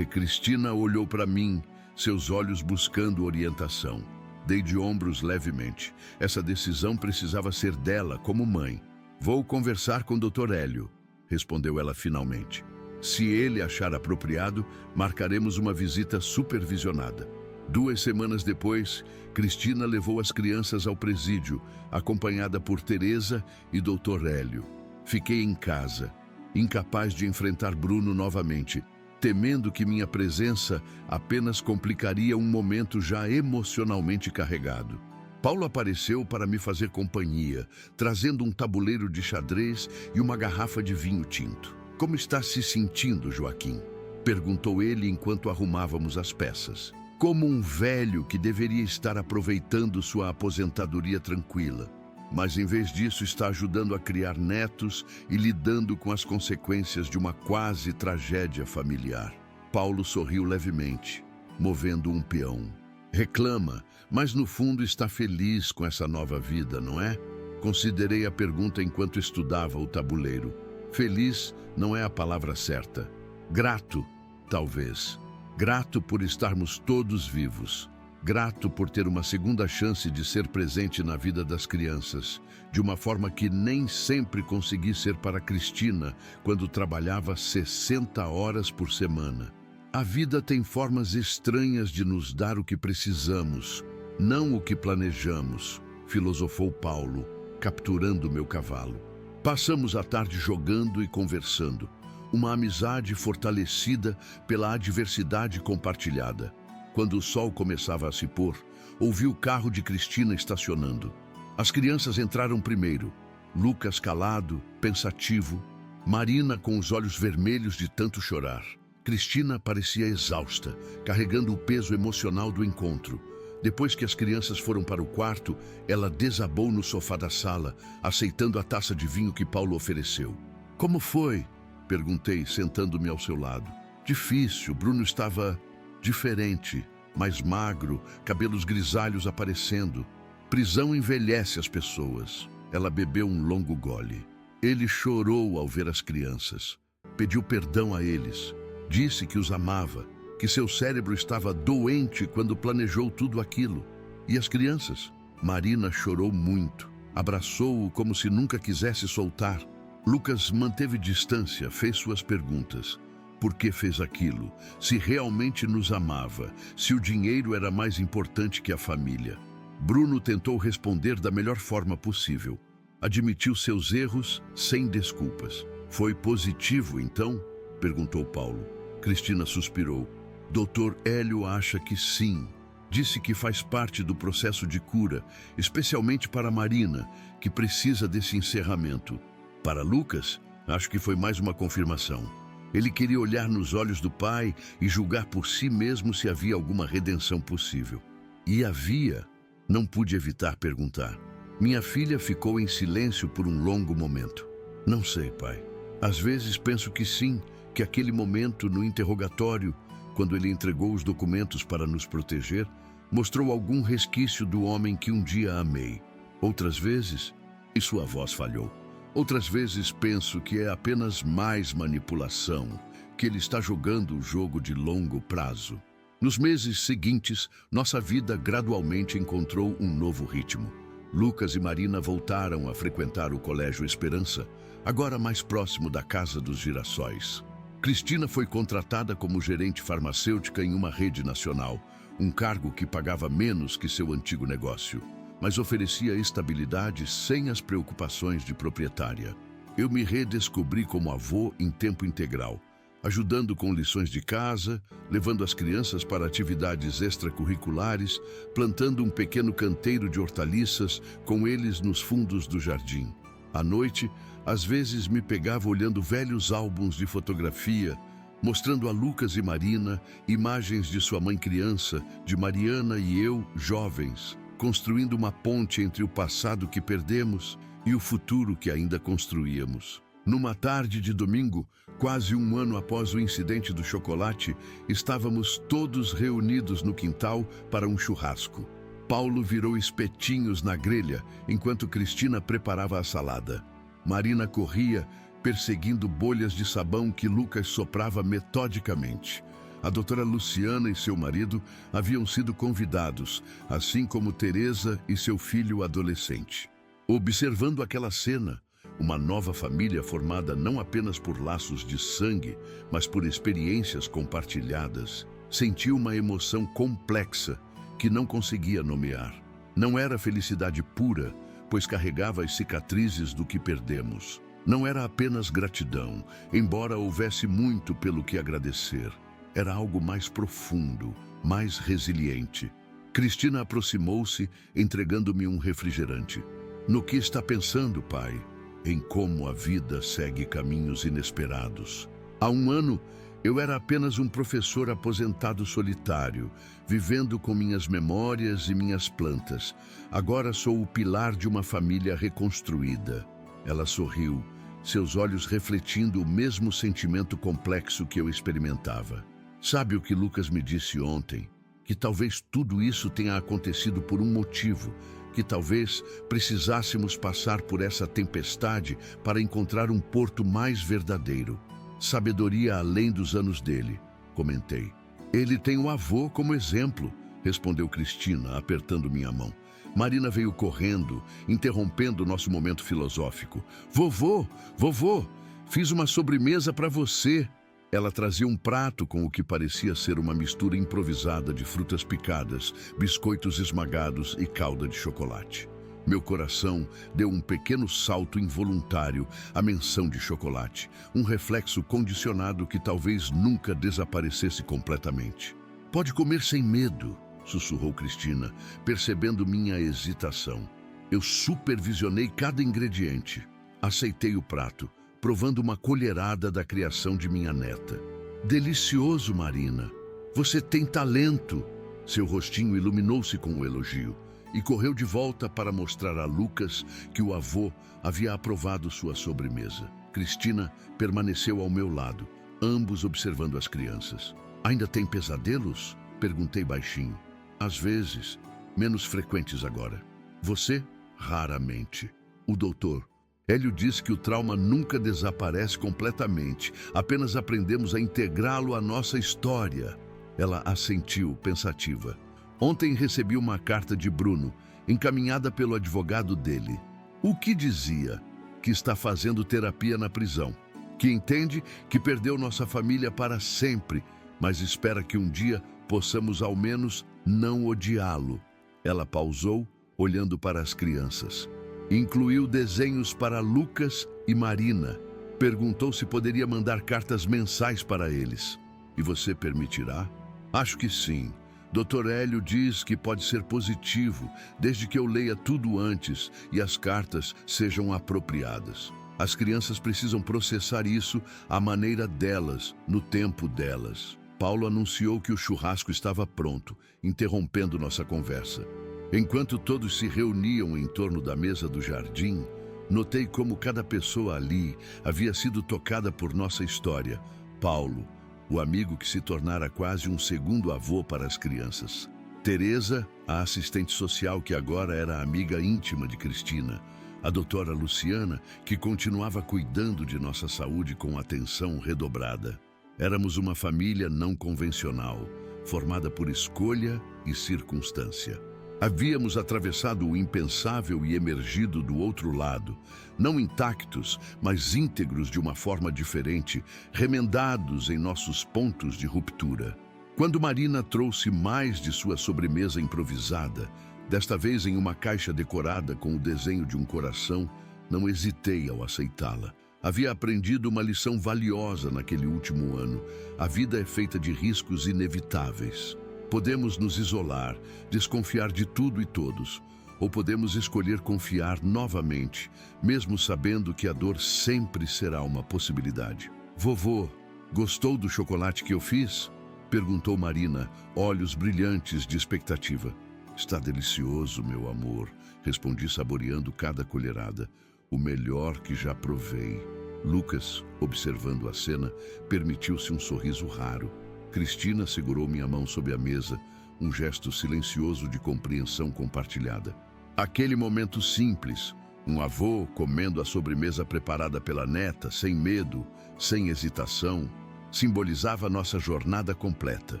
Cristina olhou para mim, seus olhos buscando orientação. Dei de ombros levemente. Essa decisão precisava ser dela como mãe. Vou conversar com o Dr. Hélio, respondeu ela finalmente. Se ele achar apropriado, marcaremos uma visita supervisionada. 2 semanas depois, Cristina levou as crianças ao presídio, acompanhada por Teresa e Dr. Hélio. Fiquei em casa, incapaz de enfrentar Bruno novamente, temendo que minha presença apenas complicaria um momento já emocionalmente carregado. Paulo apareceu para me fazer companhia, trazendo um tabuleiro de xadrez e uma garrafa de vinho tinto. Como está se sentindo, Joaquim? Perguntou ele enquanto arrumávamos as peças. Como um velho que deveria estar aproveitando sua aposentadoria tranquila, mas em vez disso está ajudando a criar netos e lidando com as consequências de uma quase tragédia familiar. Paulo sorriu levemente, movendo um peão. Reclama, mas no fundo está feliz com essa nova vida, não é? Considerei a pergunta enquanto estudava o tabuleiro. Feliz não é a palavra certa. Grato, talvez. Grato por estarmos todos vivos. grato por ter uma segunda chance de ser presente na vida das crianças, de uma forma que nem sempre consegui ser para Cristina quando trabalhava 60 horas por semana. A vida tem formas estranhas de nos dar o que precisamos, não o que planejamos, filosofou Paulo, capturando meu cavalo. Passamos a tarde jogando e conversando, uma amizade fortalecida pela adversidade compartilhada. Quando o sol começava a se pôr, ouvi o carro de Cristina estacionando. As crianças entraram primeiro, Lucas calado, pensativo, Marina com os olhos vermelhos de tanto chorar. Cristina parecia exausta, carregando o peso emocional do encontro. Depois que as crianças foram para o quarto, ela desabou no sofá da sala, aceitando a taça de vinho que Paulo ofereceu. "Como foi?" perguntei, sentando-me ao seu lado. "Difícil, Bruno estava diferente, mais magro, cabelos grisalhos aparecendo. Prisão envelhece as pessoas." Ela bebeu um longo gole. Ele chorou ao ver as crianças. Pediu perdão a eles. Disse que os amava, que seu cérebro estava doente quando planejou tudo aquilo. E as crianças? Marina chorou muito. Abraçou-o como se nunca quisesse soltar. Lucas manteve distância, fez suas perguntas. Por que fez aquilo? Se realmente nos amava, se o dinheiro era mais importante que a família. Bruno tentou responder da melhor forma possível. Admitiu seus erros sem desculpas. "Foi positivo, então?" perguntou Paulo. Cristina suspirou. "Dr. Hélio acha que sim. Disse que faz parte do processo de cura, especialmente para Marina, que precisa desse encerramento. Para Lucas, acho que foi mais uma confirmação. Ele queria olhar nos olhos do pai e julgar por si mesmo se havia alguma redenção possível. E havia. Não pude evitar perguntar. Minha filha ficou em silêncio por um longo momento. "Não sei, pai. Às vezes penso que sim, que aquele momento no interrogatório, quando ele entregou os documentos para nos proteger, mostrou algum resquício do homem que um dia amei. Outras vezes, e sua voz falhou. Outras vezes penso que é apenas mais manipulação, que ele está jogando o jogo de longo prazo." Nos meses seguintes, nossa vida gradualmente encontrou um novo ritmo. Lucas e Marina voltaram a frequentar o Colégio Esperança, agora mais próximo da Casa dos Girassóis. Cristina foi contratada como gerente farmacêutica em uma rede nacional, um cargo que pagava menos que seu antigo negócio, mas oferecia estabilidade sem as preocupações de proprietária. Eu me redescobri como avô em tempo integral, ajudando com lições de casa, levando as crianças para atividades extracurriculares, plantando um pequeno canteiro de hortaliças com eles nos fundos do jardim. À noite, às vezes me pegava olhando velhos álbuns de fotografia, mostrando a Lucas e Marina imagens de sua mãe criança, de Mariana e eu, jovens, construindo uma ponte entre o passado que perdemos e o futuro que ainda construíamos. Numa tarde de domingo, quase um ano após o incidente do chocolate, estávamos todos reunidos no quintal para um churrasco. Paulo virou espetinhos na grelha, enquanto Cristina preparava a salada. Marina corria, perseguindo bolhas de sabão que Lucas soprava metodicamente. A doutora Luciana e seu marido haviam sido convidados, assim como Teresa e seu filho adolescente. Observando aquela cena, uma nova família formada não apenas por laços de sangue, mas por experiências compartilhadas, senti uma emoção complexa que não conseguia nomear. Não era felicidade pura, pois carregava as cicatrizes do que perdemos. Não era apenas gratidão, embora houvesse muito pelo que agradecer. Era algo mais profundo, mais resiliente. Cristina aproximou-se, entregando-me um refrigerante. "No que está pensando, pai?" "Em como a vida segue caminhos inesperados. Há um ano, eu era apenas um professor aposentado solitário, vivendo com minhas memórias e minhas plantas. Agora sou o pilar de uma família reconstruída." Ela sorriu, seus olhos refletindo o mesmo sentimento complexo que eu experimentava. "Sabe o que Lucas me disse ontem? Que talvez tudo isso tenha acontecido por um motivo, que talvez precisássemos passar por essa tempestade para encontrar um porto mais verdadeiro. Sabedoria além dos anos dele", comentei. "Ele tem o avô como exemplo", respondeu Cristina, apertando minha mão. Marina veio correndo, interrompendo nosso momento filosófico. Vovô, vovô, fiz uma sobremesa para você. Ela trazia um prato com o que parecia ser uma mistura improvisada de frutas picadas, biscoitos esmagados e calda de chocolate. Meu coração deu um pequeno salto involuntário à menção de chocolate, um reflexo condicionado que talvez nunca desaparecesse completamente. Pode comer sem medo, sussurrou Cristina, percebendo minha hesitação. Eu supervisionei cada ingrediente. Aceitei o prato, provando uma colherada da criação de minha neta. Delicioso, Marina. Você tem talento. Seu rostinho iluminou-se com o elogio e correu de volta para mostrar a Lucas que o avô havia aprovado sua sobremesa. Cristina permaneceu ao meu lado, ambos observando as crianças. Ainda tem pesadelos? Perguntei baixinho. Às vezes, menos frequentes agora. Você? Raramente. O doutor. Hélio diz que o trauma nunca desaparece completamente, apenas aprendemos a integrá-lo à nossa história. Ela assentiu, pensativa. Ontem recebi uma carta de Bruno, encaminhada pelo advogado dele. O que dizia? Que está fazendo terapia na prisão, que entende que perdeu nossa família para sempre, mas espera que um dia possamos ao menos não odiá-lo. Ela pausou, olhando para as crianças. Incluiu desenhos para Lucas e Marina. Perguntou se poderia mandar cartas mensais para eles. E você permitirá? Acho que sim. Dr. Hélio diz que pode ser positivo, desde que eu leia tudo antes e as cartas sejam apropriadas. As crianças precisam processar isso à maneira delas, no tempo delas. Paulo anunciou que o churrasco estava pronto, interrompendo nossa conversa. Enquanto todos se reuniam em torno da mesa do jardim, notei como cada pessoa ali havia sido tocada por nossa história. Paulo, o amigo que se tornara quase um segundo avô para as crianças. Teresa, a assistente social que agora era amiga íntima de Cristina. A doutora Luciana, que continuava cuidando de nossa saúde com atenção redobrada. Éramos uma família não convencional, formada por escolha e circunstância. Havíamos atravessado o impensável e emergido do outro lado, não intactos, mas íntegros de uma forma diferente, remendados em nossos pontos de ruptura. Quando Marina trouxe mais de sua sobremesa improvisada, desta vez em uma caixa decorada com o desenho de um coração, não hesitei ao aceitá-la. Havia aprendido uma lição valiosa naquele último ano. A vida é feita de riscos inevitáveis. Podemos nos isolar, desconfiar de tudo e todos, ou podemos escolher confiar novamente, mesmo sabendo que a dor sempre será uma possibilidade. Vovô, gostou do chocolate que eu fiz? Perguntou Marina, olhos brilhantes de expectativa. Está delicioso, meu amor, respondi saboreando cada colherada. O melhor que já provei. Lucas, observando a cena, permitiu-se um sorriso raro. Cristina segurou minha mão sob a mesa, um gesto silencioso de compreensão compartilhada. Aquele momento simples, um avô comendo a sobremesa preparada pela neta, sem medo, sem hesitação, simbolizava nossa jornada completa,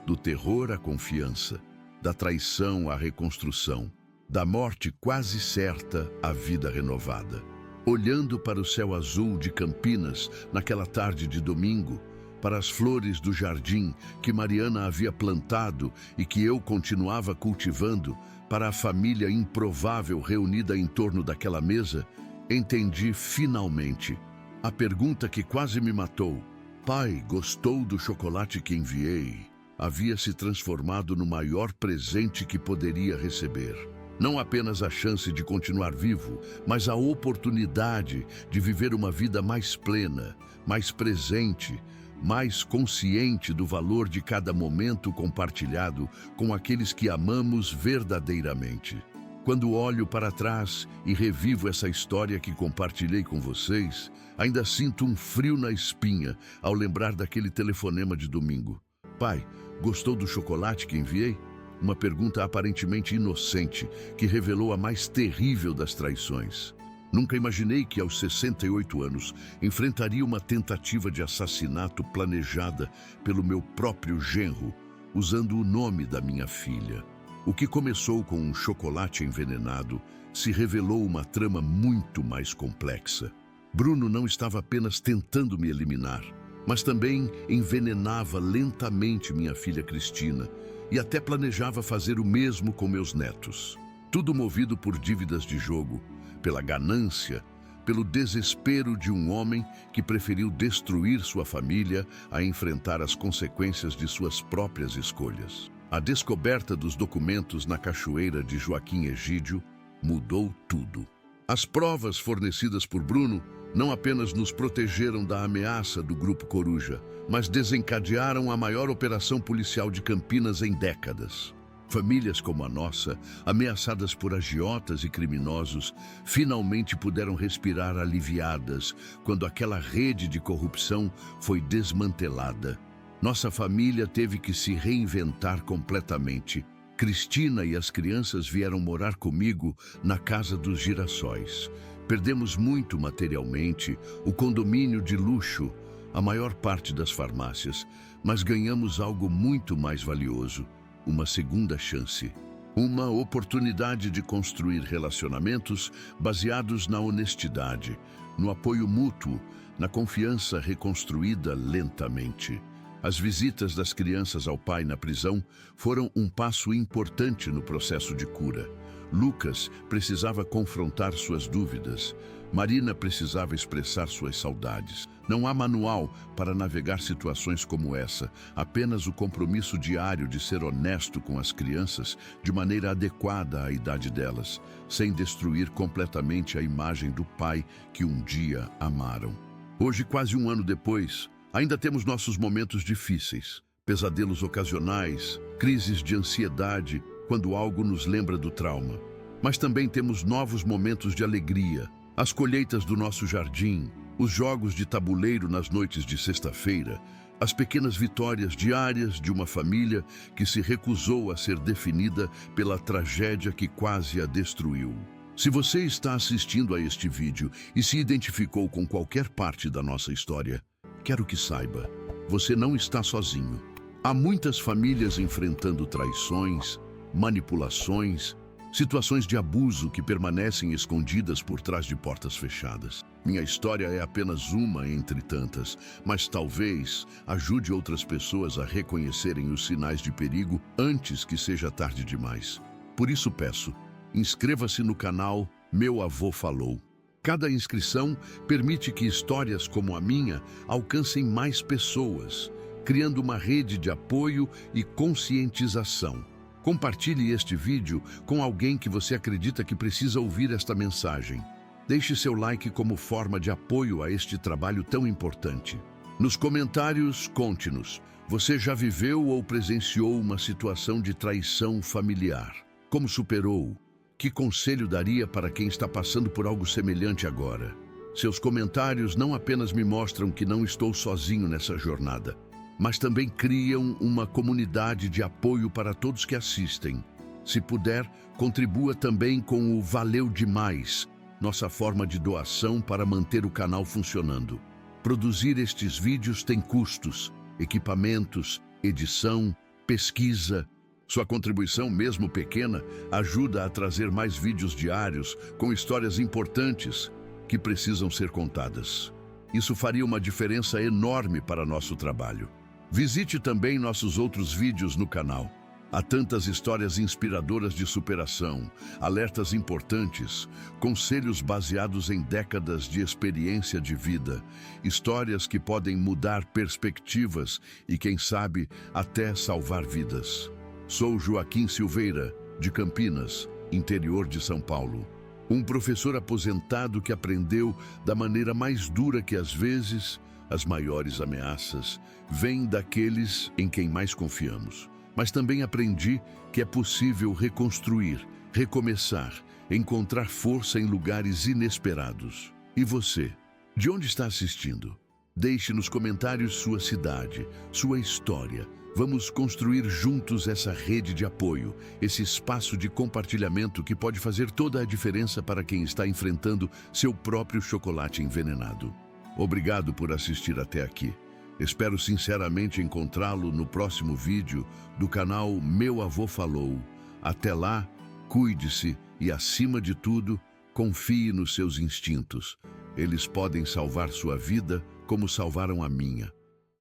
do terror à confiança, da traição à reconstrução, da morte quase certa à vida renovada. Olhando para o céu azul de Campinas naquela tarde de domingo, para as flores do jardim que Mariana havia plantado e que eu continuava cultivando, para a família improvável reunida em torno daquela mesa, entendi finalmente a pergunta que quase me matou. Pai, gostou do chocolate que enviei? Havia se transformado no maior presente que poderia receber. Não apenas a chance de continuar vivo, mas a oportunidade de viver uma vida mais plena, mais presente, mais consciente do valor de cada momento compartilhado com aqueles que amamos verdadeiramente. Quando olho para trás e revivo essa história que compartilhei com vocês, ainda sinto um frio na espinha ao lembrar daquele telefonema de domingo. Pai, gostou do chocolate que enviei? Uma pergunta aparentemente inocente que revelou a mais terrível das traições. Nunca imaginei que aos 68 anos enfrentaria uma tentativa de assassinato planejada pelo meu próprio genro, usando o nome da minha filha. O que começou com um chocolate envenenado se revelou uma trama muito mais complexa. Bruno não estava apenas tentando me eliminar, mas também envenenava lentamente minha filha Cristina e até planejava fazer o mesmo com meus netos. Tudo movido por dívidas de jogo, pela ganância, pelo desespero de um homem que preferiu destruir sua família a enfrentar as consequências de suas próprias escolhas. A descoberta dos documentos na cachoeira de Joaquim Egídio mudou tudo. As provas fornecidas por Bruno não apenas nos protegeram da ameaça do Grupo Coruja, mas desencadearam a maior operação policial de Campinas em décadas. Famílias como a nossa, ameaçadas por agiotas e criminosos, finalmente puderam respirar aliviadas quando aquela rede de corrupção foi desmantelada. Nossa família teve que se reinventar completamente. Cristina e as crianças vieram morar comigo na Casa dos Girassóis. Perdemos muito materialmente, o condomínio de luxo, a maior parte das farmácias, mas ganhamos algo muito mais valioso: uma segunda chance. Uma oportunidade de construir relacionamentos baseados na honestidade, no apoio mútuo, na confiança reconstruída lentamente. As visitas das crianças ao pai na prisão foram um passo importante no processo de cura. Lucas precisava confrontar suas dúvidas. Marina precisava expressar suas saudades. Não há manual para navegar situações como essa, apenas o compromisso diário de ser honesto com as crianças de maneira adequada à idade delas, sem destruir completamente a imagem do pai que um dia amaram. Hoje, quase um ano depois, ainda temos nossos momentos difíceis, pesadelos ocasionais, crises de ansiedade quando algo nos lembra do trauma. Mas também temos novos momentos de alegria, as colheitas do nosso jardim, os jogos de tabuleiro nas noites de sexta-feira, as pequenas vitórias diárias de uma família que se recusou a ser definida pela tragédia que quase a destruiu. Se você está assistindo a este vídeo e se identificou com qualquer parte da nossa história, quero que saiba, você não está sozinho. Há muitas famílias enfrentando traições, manipulações, situações de abuso que permanecem escondidas por trás de portas fechadas. Minha história é apenas uma entre tantas, mas talvez ajude outras pessoas a reconhecerem os sinais de perigo antes que seja tarde demais. Por isso peço, inscreva-se no canal Meu Avô Falou. Cada inscrição permite que histórias como a minha alcancem mais pessoas, criando uma rede de apoio e conscientização. Compartilhe este vídeo com alguém que você acredita que precisa ouvir esta mensagem. Deixe seu like como forma de apoio a este trabalho tão importante. Nos comentários, conte-nos, você já viveu ou presenciou uma situação de traição familiar? Como superou? Que conselho daria para quem está passando por algo semelhante agora? Seus comentários não apenas me mostram que não estou sozinho nessa jornada, mas também criam uma comunidade de apoio para todos que assistem. Se puder, contribua também com o Valeu Demais, nossa forma de doação para manter o canal funcionando. Produzir estes vídeos tem custos, equipamentos, edição, pesquisa. Sua contribuição, mesmo pequena, ajuda a trazer mais vídeos diários com histórias importantes que precisam ser contadas. Isso faria uma diferença enorme para nosso trabalho. Visite também nossos outros vídeos no canal. Há tantas histórias inspiradoras de superação, alertas importantes, conselhos baseados em décadas de experiência de vida, histórias que podem mudar perspectivas e, quem sabe, até salvar vidas. Sou Joaquim Silveira, de Campinas, interior de São Paulo. Um professor aposentado que aprendeu da maneira mais dura que às vezes as maiores ameaças vêm daqueles em quem mais confiamos. Mas também aprendi que é possível reconstruir, recomeçar, encontrar força em lugares inesperados. E você? De onde está assistindo? Deixe nos comentários sua cidade, sua história. Vamos construir juntos essa rede de apoio, esse espaço de compartilhamento que pode fazer toda a diferença para quem está enfrentando seu próprio chocolate envenenado. Obrigado por assistir até aqui. Espero sinceramente encontrá-lo no próximo vídeo do canal Meu Avô Falou. Até lá, cuide-se e, acima de tudo, confie nos seus instintos. Eles podem salvar sua vida como salvaram a minha.